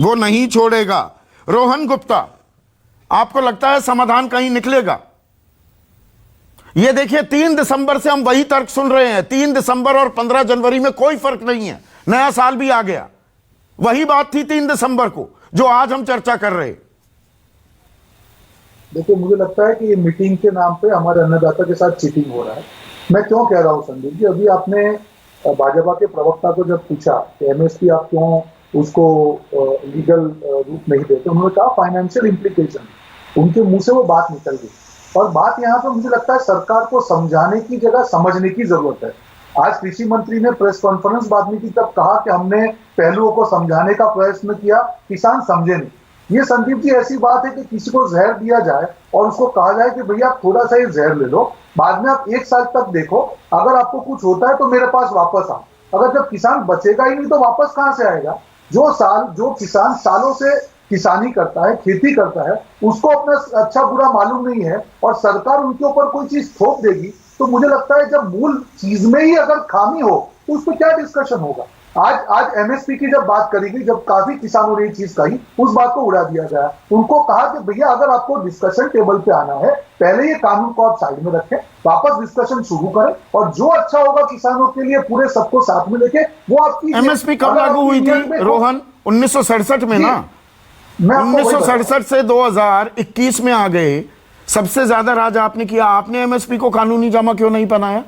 वो नहीं छोड़ेगा। रोहन गुप्ता, आपको लगता है समाधान कहीं निकलेगा? ये देखिए 3 दिसंबर से हम वही तर्क सुन रहे हैं। 3 दिसंबर और 15 जनवरी में कोई फर्क नहीं है, नया साल भी आ गया। वही बात थी 3 दिसंबर को जो आज हम चर्चा कर रहे हैं। देखिए, मुझे लगता है कि ये मीटिंग के नाम पे हमारे अन्नदाता के साथ चीटिंग हो रहा है। मैं क्यों कह रहा हूँ संदीप जी, अभी आपने भाजपा के प्रवक्ता को जब पूछा कि एमएसपी आप क्यों उसको लीगल रूप नहीं देते, उन्होंने कहा फाइनेंशियल इम्प्लीकेशन। उनके मुंह से वो बात निकल गई। और बात यहाँ पे मुझे लगता है सरकार को समझाने की जगह समझने की जरूरत है। आज कृषि मंत्री ने प्रेस कॉन्फ्रेंस बाद में की तब कहा कि हमने पहलुओं को समझाने का प्रयत्न किया, किसान समझे नहीं। ये संदीप जी ऐसी बात है कि किसी को जहर दिया जाए और उसको कहा जाए कि भैया आप थोड़ा सा ये जहर ले लो, बाद में आप 1 साल तक देखो, अगर आपको कुछ होता है तो मेरे पास वापस आओ। अगर जब किसान बचेगा ही नहीं तो वापस कहां से आएगा? जो किसान सालों से किसानी करता है, खेती करता है, उसको अपना अच्छा बुरा मालूम नहीं है और सरकार उनके ऊपर कोई चीज थोप देगी, तो मुझे लगता है जब मूल चीज में ही अगर खामी हो तो उस पर क्या डिस्कशन होगा। आज एमएसपी की जब बात करी गई, जब काफी किसानों ने ये चीज कही, उस बात को उड़ा दिया गया। उनको कहा कि भैया अगर आपको डिस्कशन टेबल पे आना है, पहले ये कानून को आप साइड में रखें, वापस डिस्कशन शुरू करें और जो अच्छा होगा किसानों के लिए पूरे सबको साथ में लेके वो आपकी। एमएसपी कब लागू हुई थी रोहन? 1967 में ना। 1967 से 2021 में आ गए, सबसे ज्यादा राज आपने किया। आपने एमएसपी को कानूनी जमा क्यों नहीं बनाया?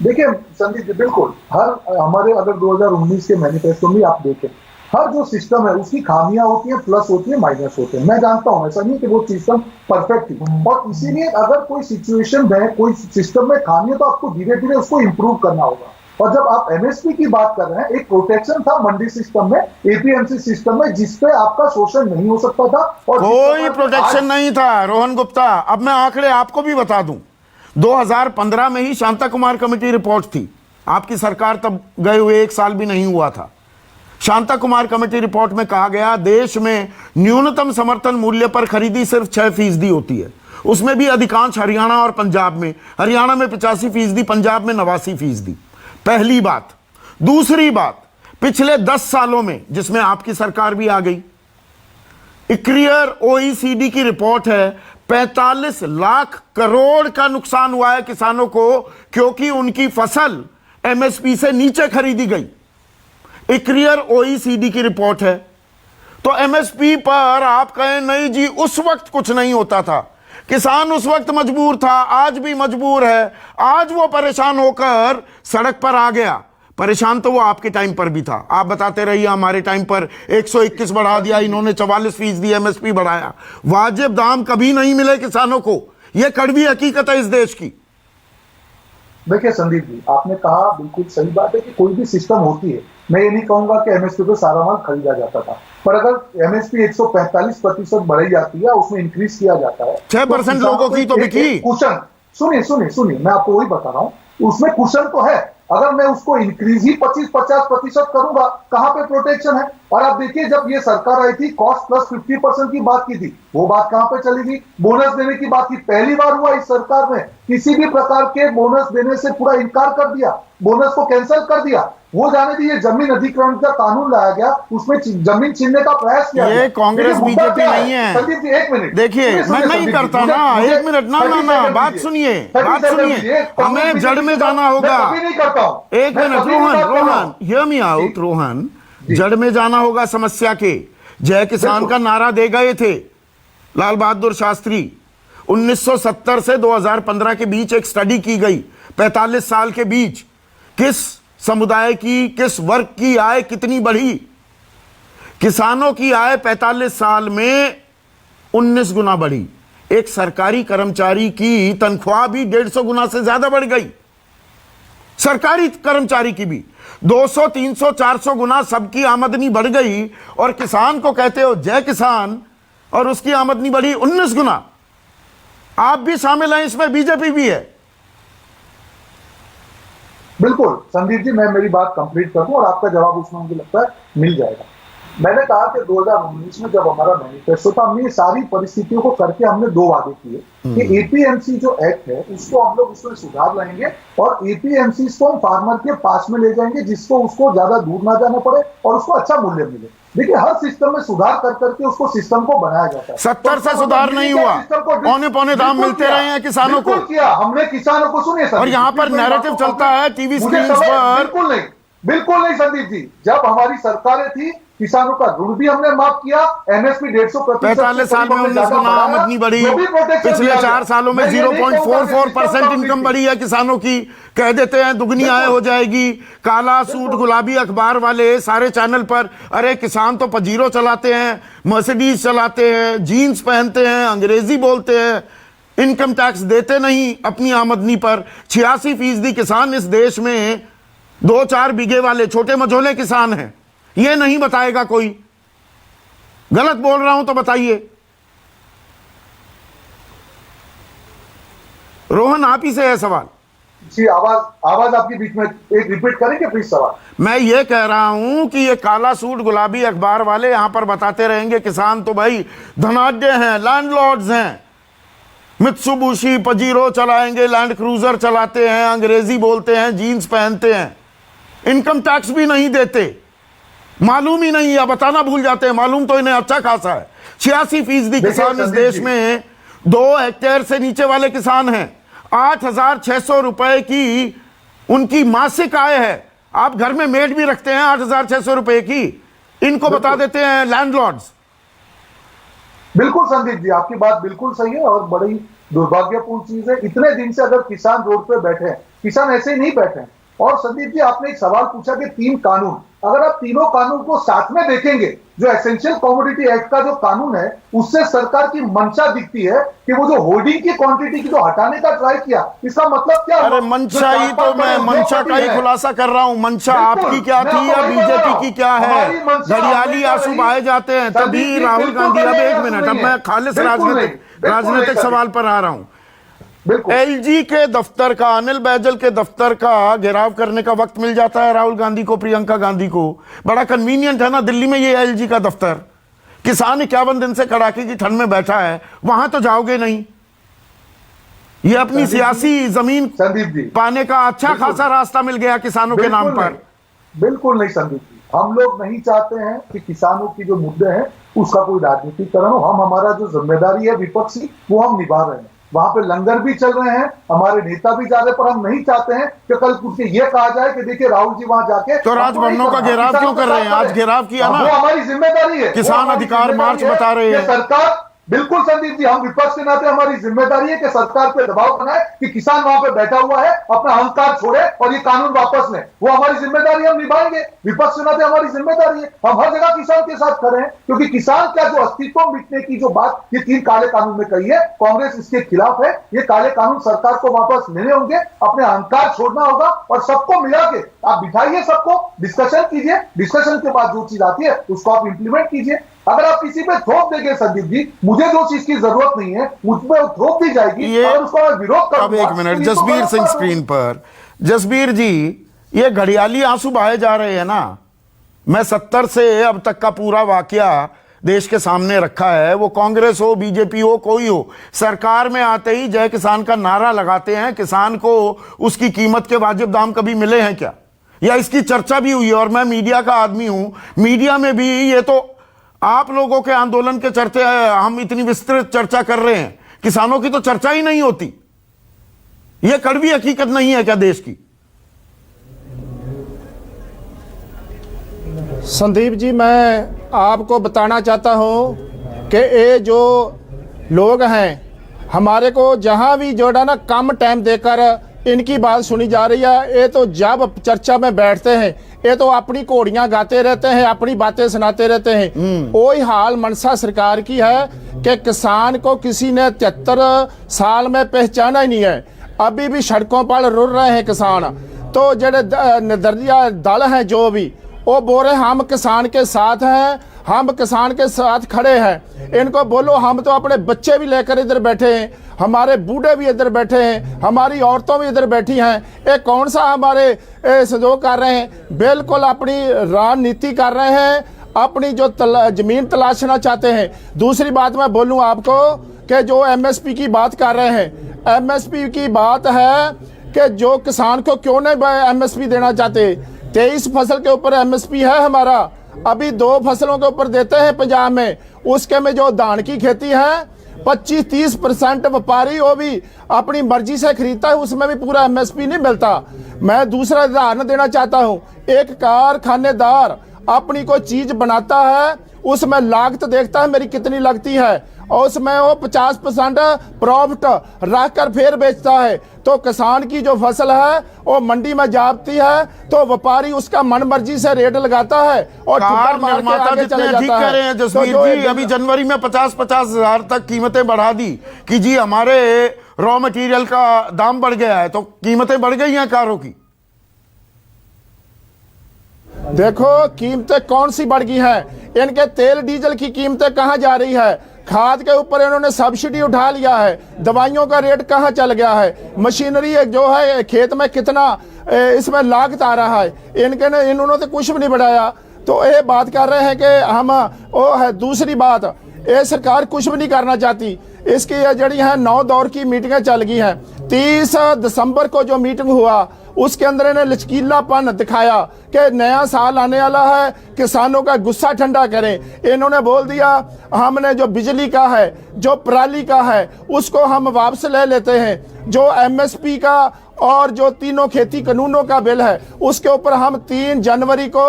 देखिए संदीप जी, बिल्कुल हमारे अगर 2019 के मैनिफेस्टो में आप देखें, हर जो सिस्टम है उसकी खामियां होती हैं, प्लस होती है, माइनस होते हैं। मैं जानता हूं, ऐसा नहीं कि वो सिस्टम परफेक्ट थी, और इसीलिए अगर कोई सिचुएशन में कोई सिस्टम में खामी है तो आपको धीरे धीरे उसको इंप्रूव करना होगा। और जब आप एमएसपी की बात कर रहे हैं, एक प्रोटेक्शन था मंडी सिस्टम में, एपीएमसी सिस्टम में, जिसपे आपका शोषण नहीं हो सकता था और कोई प्रोटेक्शन नहीं था रोहन गुप्ता। अब मैं आंकड़े आपको भी बता दूं, 2015 में ही शांता कुमार कमेटी रिपोर्ट थी। आपकी सरकार तब गए हुए 1 साल भी नहीं हुआ था। शांता कुमार कमेटी रिपोर्ट में कहा गया देश में न्यूनतम समर्थन मूल्य पर खरीदी सिर्फ 6% होती है, उसमें भी अधिकांश हरियाणा और पंजाब में। हरियाणा में 85%, पंजाब में 89%। पहली बात। दूसरी बात, पिछले 10 सालों में, जिसमें आपकी सरकार भी आ गई, इक्रियर ओईसीडी की रिपोर्ट है, 45 लाख करोड़ का नुकसान हुआ है किसानों को, क्योंकि उनकी फसल एमएसपी से नीचे खरीदी गई। इक्रियर ओईसीडी की रिपोर्ट है। तो एमएसपी पर आप कहें नहीं जी उस वक्त कुछ नहीं होता था, किसान उस वक्त मजबूर था, आज भी मजबूर है। आज वो परेशान होकर सड़क पर आ गया। परेशान तो वो आपके टाइम पर भी था। आप बताते रहिए हमारे टाइम पर 121 बढ़ा दिया, इन्होंने 44% एमएसपी बढ़ाया। वाजिब दाम कभी नहीं मिले किसानों को, यह कड़वी हकीकत है इस देश की। देखिए संदीप जी, आपने कहा बिल्कुल सही बात है कि कोई भी सिस्टम होती है। मैं ये नहीं कहूंगा कि एमएसपी पे सारा माल खरीदा जाता था, पर अगर एमएसपी 145% बढ़ाई जाती है, उसमें इंक्रीज किया जाता है, 6% लोगों की तो बिकी। कुशन, सुनिए, मैं आपको वही बता रहा हूँ, उसमें कुशन तो है। अगर मैं उसको इंक्रीज ही 25-50% करूंगा, कहां पे प्रोटेक्शन है? और आप देखिए, जब ये सरकार आई थी, कॉस्ट प्लस 50% की बात की थी, वो बात कहां पे चली गई? बोनस देने की बात की। पहली बार हुआ इस सरकार ने किसी भी प्रकार के बोनस देने से पूरा इनकार कर दिया, बोनस को कैंसिल कर दिया। वो जाने दीजिए, जमीन अधिग्रहण का कानून लाया गया, उसमें जमीन छीनने का प्रयास किया। ये कांग्रेस बीजेपी नहीं है। संदीप जी, 1 मिनट देखिए, मैं नहीं करता ना, 1 मिनट ना, बात सुनिए। हमें जड़ में जाना होगा। 1 minute Rohan, hear me out Rohan. जड़ में जाना होगा समस्या के। जय किसान का नारा दे गए थे लाल बहादुर शास्त्री। 1970 से 2015 के बीच एक स्टडी की गई, 45 साल के बीच किस समुदाय की, किस वर्ग की आय कितनी बढ़ी। किसानों की आय 45 साल में 19 गुना बढ़ी। एक सरकारी कर्मचारी की तनख्वाह भी 150 गुना से ज्यादा बढ़ गई। सरकारी कर्मचारी की भी 200, 300, 400 गुना सबकी आमदनी बढ़ गई, और किसान को कहते हो जय किसान, और उसकी आमदनी बढ़ी 19 गुना। आप भी शामिल हैं इसमें, बीजेपी भी है। बिल्कुल संदीप जी, मैं मेरी बात कंप्लीट कर दूं और आपका जवाब उसमें मुझे लगता है मिल जाएगा। मैंने कहा कि 2019 में जब हमारा मैनिफेस्टो था, हमने ये सारी परिस्थितियों को करके हमने 2 वादे किए कि एपीएमसी जो एक्ट है उसको हम लोग उसमें सुधार लाएंगे और एपीएमसी को हम फार्मर के पास में ले जाएंगे, जिसको उसको ज्यादा दूर ना जाना पड़े और उसको अच्छा मूल्य मिले। देखिए, हर सिस्टम में सुधार कर करके उसको सिस्टम को बनाया जाता है। 70 से सुधार नहीं हुआ, पौने पौने दाम मिलते रहे हैं किसानों को। किया हमने, किसानों को सुनिए और यहाँ पर नैरेटिव चलता है टीवी स्क्रीन पर। बिल्कुल नहीं संदीप जी, जब हमारी सरकारें थी किसानों का ऋण भी हमने माफ किया, एमएसपी 150%। 45 साल में 19 गुना आमदनी बढ़ी, पिछले 4 सालों में 0.44% इनकम बढ़ी है किसानों की। कह देते हैं दुगनी आय हो जाएगी। काला सूट गुलाबी अखबार वाले सारे चैनल पर, अरे किसान तो पजीरो चलाते हैं, मर्सिडीज चलाते हैं, जीन्स पहनते हैं, अंग्रेजी बोलते हैं, इनकम टैक्स देते नहीं अपनी आमदनी पर। 86% किसान इस देश में 2-4 बीघे वाले छोटे मझोले किसान हैं। ये नहीं बताएगा कोई। गलत बोल रहा हूं तो बताइए। रोहन, आप ही से है सवाल जी। आवाज आपकी बीच में एक रिपीट करेंगे प्लीज सवाल। मैं ये कह रहा हूं कि ये काला सूट गुलाबी अखबार वाले यहां पर बताते रहेंगे किसान तो भाई धनाढ्य हैं, लैंडलॉर्ड्स हैं, मित्सुबिशी पजीरो चलाएंगे, लैंड क्रूजर चलाते हैं, अंग्रेजी बोलते हैं, जीन्स पहनते हैं, इनकम टैक्स भी नहीं देते, मालूम ही नहीं, या बताना भूल जाते हैं। मालूम तो इन्हें अच्छा खासा है। 86% किसान इस देश में 2 हेक्टेयर से नीचे वाले किसान हैं। 8,600 रुपए की उनकी मासिक आय है। आप घर में मेड भी रखते हैं 8,600 रुपए की, इनको बता देते हैं लैंडलॉर्ड्स। बिल्कुल संदीप जी, आपकी बात बिल्कुल सही है और बड़ी दुर्भाग्यपूर्ण चीज है। इतने दिन से अगर किसान रोड पे बैठे हैं, किसान ऐसे ही नहीं बैठे हैं। और संदीप जी, आपने एक सवाल पूछा कि 3 कानून, अगर आप तीनों कानून को साथ में देखेंगे, जो एसेंशियल कमोडिटी एक्ट का जो कानून है उससे सरकार की मंशा दिखती है कि वो जो होर्डिंग की क्वांटिटी की जो हटाने का ट्राई किया, इसका मतलब क्या? अरे मंशा ही तो, मैं मंशा का ही खुलासा कर रहा हूं। मंशा आपकी क्या थी या बीजेपी की क्या है? घड़ियाली आंसू बहाए जाते हैं तभी राहुल गांधी। अब 1 मिनट, अब मैं खालिस राजनीतिक सवाल पर आ रहा हूं। एलजी के दफ्तर का, अनिल बैजल के दफ्तर का घेराव करने का वक्त मिल जाता है राहुल गांधी को, प्रियंका गांधी को। बड़ा कन्वीनियंट है ना, दिल्ली में ये एलजी का दफ्तर। किसान 51 दिन से कड़ाके की ठंड में बैठा है, वहां तो जाओगे नहीं। ये अपनी सियासी जमीन संदीप जी पाने का अच्छा खासा रास्ता मिल गया किसानों के नाम पर। बिल्कुल नहीं संदीप जी, हम लोग नहीं चाहते हैं कि किसानों की जो मुद्दे हैं उसका कोई राजनीतिकरण हो। हम, हमारा जो जिम्मेदारी है विपक्षी, वो हम निभा रहे हैं। वहां पे लंगर भी चल रहे हैं, हमारे नेता भी जा रहे हैं, पर हम नहीं चाहते हैं कि कल कुछ ये कहा जाए कि देखिए राहुल जी वहां जाके तो राजभवनों का घेराव क्यों कर रहे हैं? आज घेराव किया ना, वो हमारी जिम्मेदारी है। किसान अधिकार मार्च बता रहे हैं सरकार। बिल्कुल संदीप जी, हम विपक्ष के नाते हमारी जिम्मेदारी है कि सरकार पे दबाव बनाए कि किसान वहां पे बैठा हुआ है, अपना अहंकार छोड़े और ये कानून वापस लें। वो हमारी जिम्मेदारी हम निभाएंगे। विपक्ष के नाते हमारी जिम्मेदारी है, हम हर जगह किसान के साथ खड़े हैं, क्योंकि किसान का जो अस्तित्व मिटने की जो बात ये 3 काले कानून में कही है, कांग्रेस इसके खिलाफ है। ये काले कानून सरकार को वापस लेने होंगे, अपने अहंकार छोड़ना होगा और सबको मिला के आप बिठाइए, सबको डिस्कशन कीजिए। डिस्कशन के बाद जो चीज आती है उसको आप इंप्लीमेंट कीजिए। अगर आप किसी पे थोप देंगे संदीप जी, मुझे जो चीज की जरूरत नहीं है मुझ पे थोप दी जाएगी और उसको मैं विरोध करूंगा। अब 1 मिनट, जसबीर सिंह स्क्रीन पर। जसबीर जी, ये घड़ियाली आंसू बहाए जा रहे हैं ना। मैं 70 से अब तक का पूरा वाकया देश के सामने रखा है। वो कांग्रेस हो, बीजेपी हो, कोई हो, सरकार में आते ही जय किसान का नारा लगाते हैं। किसान को उसकी कीमत के वाजिब दाम कभी मिले हैं क्या? या इसकी चर्चा भी हुई है? और मैं मीडिया का आदमी हूं, मीडिया में भी ये तो आप लोगों के आंदोलन के चर्चे, हम इतनी विस्तृत चर्चा कर रहे हैं, किसानों की तो चर्चा ही नहीं होती। यह कड़वी हकीकत नहीं है क्या देश की? संदीप जी, मैं आपको बताना चाहता हूं कि ये जो लोग हैं, हमारे को जहां भी जोड़ा ना कम टाइम देकर इनकी बात सुनी जा रही है। ये तो जब चर्चा में बैठते हैं ये तो अपनी घोड़ियां गाते रहते हैं, अपनी बातें सुनाते रहते हैं। वही हाल मनसा सरकार की है कि किसान को किसी ने 73 साल में पहचाना ही नहीं है। अभी भी सड़कों पर रुल रहे हैं किसान। तो जेडे निर्दलीय दल हैं जो भी, वो बोल रहे हम किसान के साथ हैं, हम किसान के साथ खड़े हैं। इनको बोलो हम तो अपने बच्चे भी लेकर इधर बैठे हैं, हमारे बूढ़े भी इधर बैठे हैं, हमारी औरतों भी इधर बैठी हैं। ये कौन सा हमारे सहयोग कर रहे हैं? बिल्कुल अपनी राजनीति कर रहे हैं, अपनी जो जमीन तलाशना चाहते हैं। दूसरी बात मैं बोलूं आपको कि जो एमएसपी की बात कर रहे हैं, एमएसपी की बात है कि जो किसान को क्यों नहीं एमएसपी देना चाहते। 23 फसल के ऊपर एमएसपी है हमारा, अभी 2 फसलों के ऊपर देते हैं पंजाब में। उसके में जो धान की खेती है 25-30% व्यापारी वो भी अपनी मर्जी से खरीदता है, उसमें भी पूरा एमएसपी नहीं मिलता। मैं दूसरा उदाहरण देना चाहता हूं, एक कारखानेदार अपनी कोई चीज बनाता है, उसमें लागत देखता है मेरी कितनी लगती है, और उसमें वो 50% प्रॉफिट रख कर फिर बेचता है। तो किसान की जो फसल है वो मंडी में जाती है तो व्यापारी उसका मन मर्जी से रेट लगाता है और कार निर्माता जितने अधिक कह रहे हैं जसवीर जी, अभी जनवरी में 50-50 हजार तक कीमतें बढ़ा दी कि जी हमारे रॉ मटेरियल का दाम बढ़ गया है, तो कीमतें बढ़ गई हैं कारों की। देखो कीमतें कौन सी बढ़ गई हैं, इनके तेल डीजल की कीमतें कहां जा रही है, खाद के ऊपर इन्होंने सब्सिडी उठा लिया है, दवाइयों का रेट कहां चल गया है, मशीनरी जो है खेत में कितना इसमें लागत आ रहा है, इन्होंने तो कुछ भी नहीं बढ़ाया। तो ये बात कर रहे हैं कि हम वो है। दूसरी बात, ये सरकार कुछ भी नहीं करना चाहती। इसकी ये जड़ी है 9 दौर की मीटिंगें चल गई हैं। 30 दिसंबर को जो मीटिंग हुआ उसके अंदर इन्हें लचकीलापन दिखाया कि नया साल आने वाला है, किसानों का गुस्सा ठंडा करें। इन्होंने बोल दिया हमने जो बिजली का है, जो पराली का है, उसको हम वापस ले लेते हैं। जो एमएसपी का और जो तीनों खेती कानूनों का बिल है उसके ऊपर हम 3 जनवरी को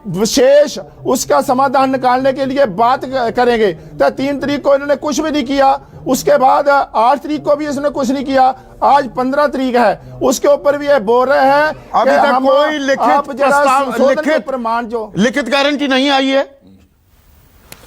विशेष उसका समाधान निकालने के लिए बात करेंगे। तो 3 तारीख को इन्होंने कुछ भी नहीं किया, उसके बाद 8 तारीख को भी इसने कुछ नहीं किया, आज 15 तारीख है, उसके ऊपर भी ये बोल रहे हैं अभी तक कोई लिखित प्रमाण जो लिखित गारंटी नहीं आई है।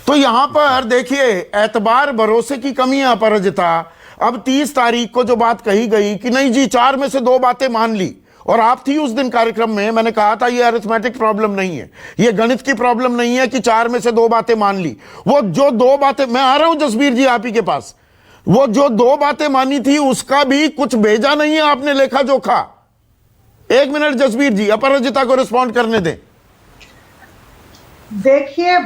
तो यहां पर देखिए एतबार भरोसे की कमी है अपराजिता। अब 30 तारीख को जो बात कही गई कि नहीं जी 4 में से 2 बातें मान ली, और आप थी उस दिन कार्यक्रम में, मैंने कहा था ये अरिथमेटिक प्रॉब्लम नहीं है, ये गणित की प्रॉब्लम नहीं है कि 4 में से 2 बातें मान ली। वो जो 2 बातें, मैं आ रहा हूं जसबीर जी आप ही के पास, वो जो 2 बातें मानी थी उसका भी कुछ भेजा नहीं है आपने लेखा जोखा। 1 मिनट जसबीर जी अपराजिता को रिस्पॉन्ड करने दें। देखिए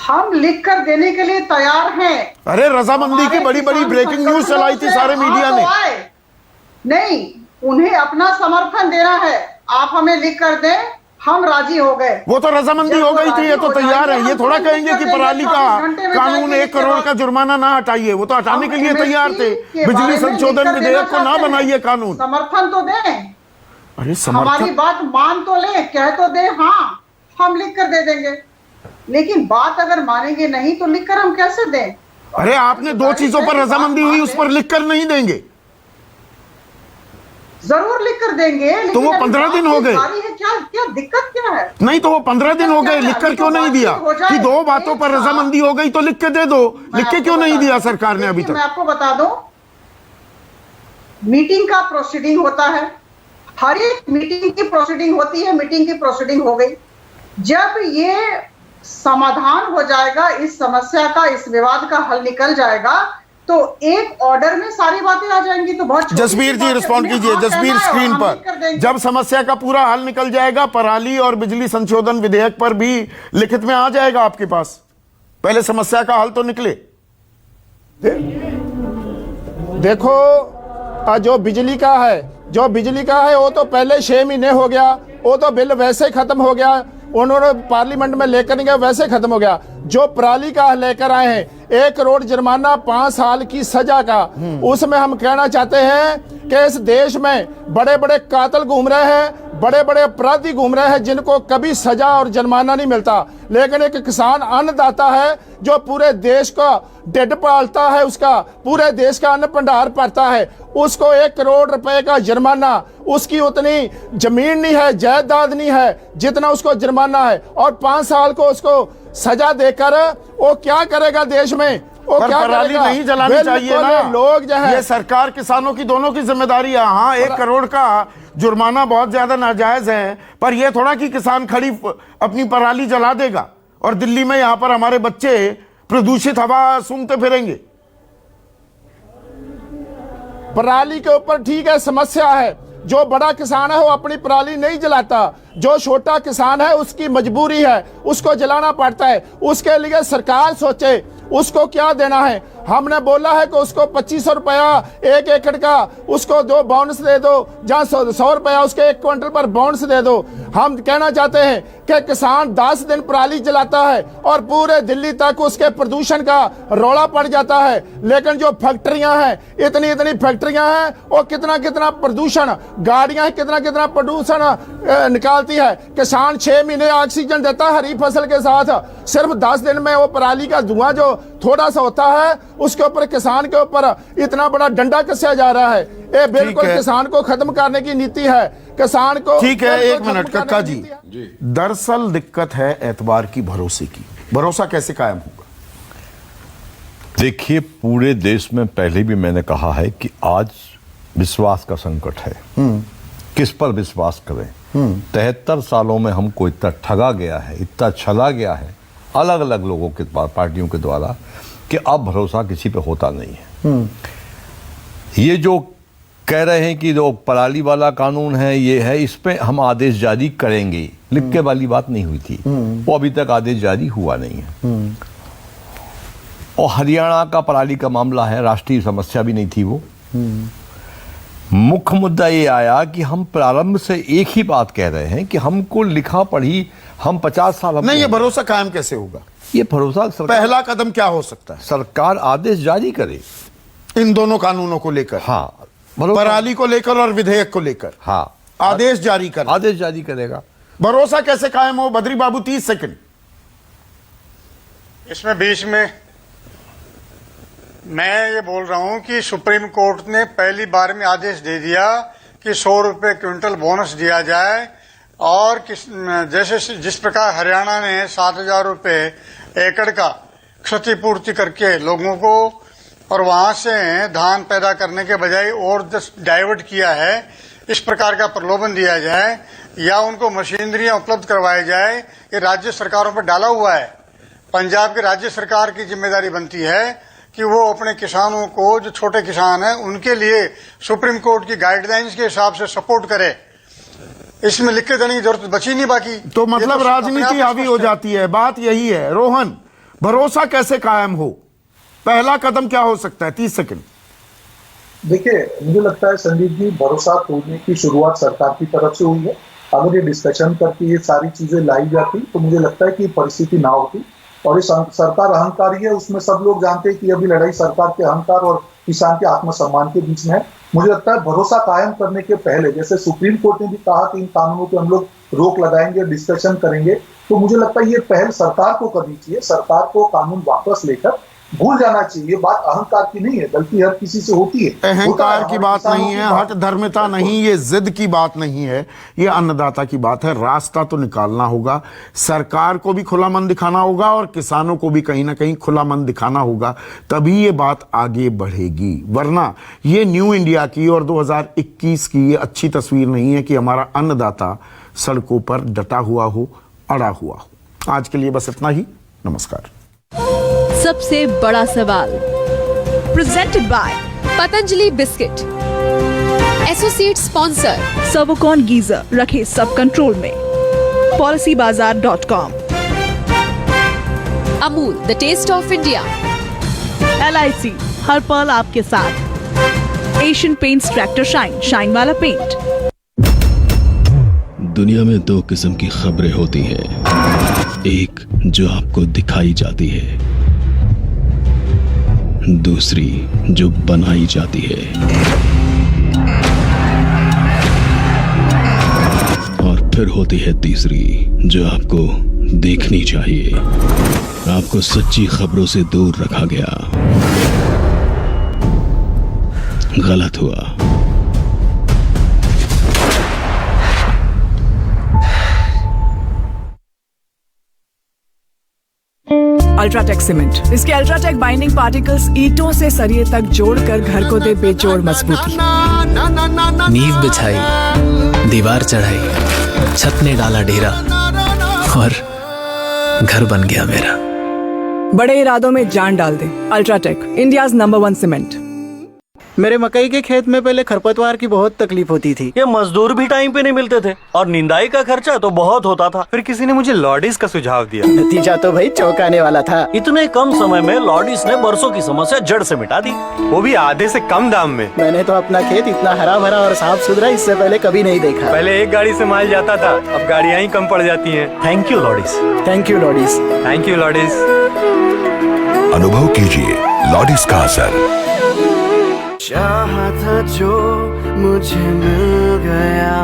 हम लिख कर देने के लिए तैयार हैं। अरे रजामंदी की बड़ी बड़ी ब्रेकिंग न्यूज चलाई थी सारे मीडिया ने। नहीं, उन्हें अपना समर्थन देना है, आप हमें लिख कर दें, हम राजी हो गए। वो तो रजामंदी हो गई थी, ये तो तैयार है। ये थोड़ा कहेंगे कि पराली का कानून 1 करोड़ का जुर्माना ना हटाइए, वो तो हटाने के लिए तैयार थे। बिजली संशोधन विधेयक को ना बनाइए कानून। समर्थन तो दें, अरे हमारी बात मान तो ले, कह तो दे हाँ हम लिख कर दे देंगे, लेकिन बात अगर मानेंगे नहीं तो लिख कर हम कैसे दें। अरे आपने 2 चीजों पर रजामंदी हुई, उस पर लिख कर नहीं देंगे। जरूर लिख कर देंगे, तो वो 15 दिन हो गए, क्या दिक्कत क्या है? नहीं तो वो 15 दिन हो गए, लिख कर क्यों नहीं दिया कि 2 बातों पर रजामंदी हो गई तो लिख के दे दो, लिख के क्यों नहीं दिया सरकार ने अभी तक? मैं आपको बता दूं, मीटिंग का प्रोसीडिंग होता है, हर एक मीटिंग की प्रोसीडिंग होती है, मीटिंग की प्रोसीडिंग हो गई। जब ये समाधान हो जाएगा, इस समस्या का, इस विवाद का हल निकल जाएगा, तो एक ऑर्डर में सारी बातें आ जाएंगी। तो बहुत जसबीर जी रिस्पॉन्ड कीजिए, जसबीर स्क्रीन पर। जब समस्या का पूरा हल निकल जाएगा, पराली और बिजली संशोधन विधेयक पर भी लिखित में आ जाएगा आपके पास, पहले समस्या का हल तो निकले। देखो जो बिजली का है वो तो पहले 6 महीने हो गया, वो तो बिल वैसे ही खत्म हो गया, उन्होंने पार्लियामेंट में लेकर नहीं गया, वैसे खत्म हो गया। जो पराली का लेकर आए हैं 1 करोड़ जुर्माना, 5 साल की सजा का, उसमें हम कहना चाहते हैं कि इस देश में बड़े बड़े कातिल घूम रहे हैं, बड़े बड़े अपराधी घूम रहे हैं जिनको कभी सजा और जुर्माना नहीं मिलता, लेकिन एक किसान अन्नदाता है जो पूरे देश का ढिड पालता है, उसका पूरे देश का अन्न भंडार भरता है, उसको 1 करोड़ रुपए का जुर्माना, उसकी उतनी जमीन नहीं है, जायदाद नहीं है जितना उसको जुर्माना है, और 5 साल को उसको सजा देकर वो क्या करेगा देश में? वो क्या पराली नहीं जलानी चाहिए ना। लोग जो है, ये सरकार किसानों की दोनों की जिम्मेदारी है। हाँ 1 करोड़ का जुर्माना बहुत ज्यादा नाजायज है, पर यह थोड़ा कि किसान खड़ी अपनी पराली जला देगा और दिल्ली में यहां पर हमारे बच्चे प्रदूषित हवा सूंघते फिरेंगे। पराली के ऊपर ठीक है समस्या है, जो बड़ा किसान है वो अपनी पराली नहीं जलाता, जो छोटा किसान है उसकी मजबूरी है, उसको जलाना पड़ता है। उसके लिए सरकार सोचे उसको क्या देना है। हमने बोला है कि उसको 2500 रुपया 1 एकड़ का उसको दो बोनस दे दो, जहाँ 100 रुपया उसके 1 क्विंटल पर बोनस दे दो। हम कहना चाहते हैं कि किसान 10 दिन पराली जलाता है और पूरे दिल्ली तक उसके प्रदूषण का रौला पड़ जाता है, लेकिन जो फैक्ट्रियां हैं, इतनी इतनी फैक्ट्रियां हैं, वो कितना कितना प्रदूषण, गाड़ियां कितना कितना प्रदूषण निकालती है। किसान 6 महीने ऑक्सीजन देता है हरी फसल के साथ, सिर्फ 10 दिन में वो पराली का धुआं जो थोड़ा सा होता है उसके ऊपर किसान के ऊपर इतना बड़ा डंडा कसया जा रहा है। ये बिल्कुल किसान को खत्म करने की नीति है, किसान को। ठीक है, 1 मिनट कक्का जी, दरअसल दिक्कत है एतबार की, भरोसे की। भरोसा कैसे कायम होगा? देखिए, पूरे देश में पहले भी मैंने कहा है कि आज विश्वास का संकट है। किस पर विश्वास करें? 73 सालों में हमको इतना ठगा गया है, इतना छला गया है अलग अलग लोगों के पार्टियों के द्वारा कि अब भरोसा किसी पे होता नहीं है। ये जो कह रहे हैं कि जो पराली वाला कानून है, ये है, इस पे हम आदेश जारी करेंगे, लिख के वाली बात नहीं हुई थी, वो अभी तक आदेश जारी हुआ नहीं है। और हरियाणा का पराली का मामला है, राष्ट्रीय समस्या भी नहीं थी वो। मुख्य मुद्दा ये आया कि हम प्रारंभ से एक ही बात कह रहे हैं कि हमको लिखा पढ़ी, हम 50 साल नहीं, ये भरोसा कायम कैसे होगा? ये भरोसा पहला कदम क्या हो सकता है? सरकार आदेश जारी करे इन दोनों कानूनों को लेकर। हाँ, पराली को लेकर और विधेयक को लेकर। हाँ, आदेश जारी कर, आदेश जारी करेगा। भरोसा कैसे कायम हो? बद्री बाबू 30 सेकंड। इसमें बीच में मैं ये बोल रहा हूं कि सुप्रीम कोर्ट ने पहली बार में आदेश दे दिया कि 100 रुपए क्विंटल बोनस दिया जाए, और जैसे जिस प्रकार हरियाणा ने 7,000 रुपए एकड़ का क्षतिपूर्ति करके लोगों को और वहां से धान पैदा करने के बजाय और डाइवर्ट किया है, इस प्रकार का प्रलोभन दिया जाए या उनको मशीनरियां उपलब्ध करवाई जाए, ये राज्य सरकारों पर डाला हुआ है। पंजाब की राज्य सरकार की जिम्मेदारी बनती है कि वो अपने किसानों को, जो छोटे किसान हैं, उनके लिए सुप्रीम कोर्ट की गाइडलाइंस के हिसाब से सपोर्ट करे। इसमें लिख के देने की जरूरत बची नहीं बाकी। तो मतलब राजनीति हावी हो जाती है, बात यही है। रोहन, भरोसा कैसे कायम हो? पहला कदम क्या हो सकता है? 30 सेकंड। देखिए, मुझे लगता है संदीप जी, भरोसा तोड़ने की शुरुआत सरकार की तरफ से हुई है। अगर ये डिस्कशन करके ये सारी चीजें लाई जाती तो मुझे लगता है कि परिस्थिति ना होती। और ये सरकार अहंकारी है, उसमें सब लोग जानते हैं कि अभी लड़ाई सरकार के अहंकार और किसान के आत्मसम्मान के बीच में है। मुझे लगता है भरोसा कायम करने के पहले, जैसे सुप्रीम कोर्ट ने भी कहा कि इन कानूनों पे हम लोग रोक लगाएंगे, डिस्कशन करेंगे, तो मुझे लगता है ये पहल सरकार को करनी चाहिए। सरकार को कानून वापस लेकर भूल जाना चाहिए। ये बात अहंकार की नहीं है, गलती हर किसी से होती है। अहंकार की बात नहीं है, हट धर्मिता नहीं, ये जिद की बात नहीं है, ये अन्नदाता की बात है। रास्ता तो निकालना होगा, सरकार को भी खुला मन दिखाना होगा और किसानों को भी कहीं ना कहीं खुला मन दिखाना होगा, तभी ये बात आगे बढ़ेगी। वरना ये न्यू इंडिया की और 2021 की ये अच्छी तस्वीर नहीं है कि हमारा अन्नदाता सड़कों पर डटा हुआ हो, अड़ा हुआ हो। आज के लिए बस इतना ही। नमस्कार। सबसे बड़ा सवाल presented by Patanjali biscuit, associate sponsor Servokon geyser, रखे सब कंट्रोल में, policybazaar.com, Amul the taste of India, LIC हर पल आपके साथ, Asian Paints tractor shine, shine वाला पेंट। दुनिया में 2 किस्म की खबरें होती हैं, एक जो आपको दिखाई जाती है, दूसरी जो बनाई जाती है, और फिर होती है तीसरी जो आपको देखनी चाहिए। आपको सच्ची खबरों से दूर रखा गया, गलत हुआ। अल्ट्राटेक सीमेंट, इसके अल्ट्राटेक बाइंडिंग पार्टिकल्स ईंटों से सरिये तक जोड़कर घर को दे बेजोड़ मजबूती। नींव बिछाई, दीवार चढ़ाई, छत ने डाला डेरा और घर बन गया मेरा। बड़े इरादों में जान डाल दे। UltraTech, India's number 1 cement. मेरे मकई के खेत में पहले खरपतवार की बहुत तकलीफ होती थी। ये मजदूर भी टाइम पे नहीं मिलते थे और निंदाई का खर्चा तो बहुत होता था। फिर किसी ने मुझे लॉर्डिस का सुझाव दिया। नतीजा तो भाई चौंकाने वाला था। इतने कम समय में लॉर्डिस ने बरसों की समस्या जड़ से मिटा दी, वो भी आधे से कम दाम में। मैंने तो अपना खेत इतना हरा भरा और साफ सुथरा इससे पहले कभी नहीं देखा। पहले एक गाड़ी से माल जाता था, अब गाड़ियाँ ही कम पड़ जाती हैं। थैंक यू लॉर्डिस। थैंक यू लॉर्डिस। थैंक यू लॉर्डिस। अनुभव कीजिए लॉर्डिस का असर। चाहा था जो मुझे मिल गया।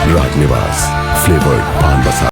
राजनिवास फ्लेवर्ड पान मसाला।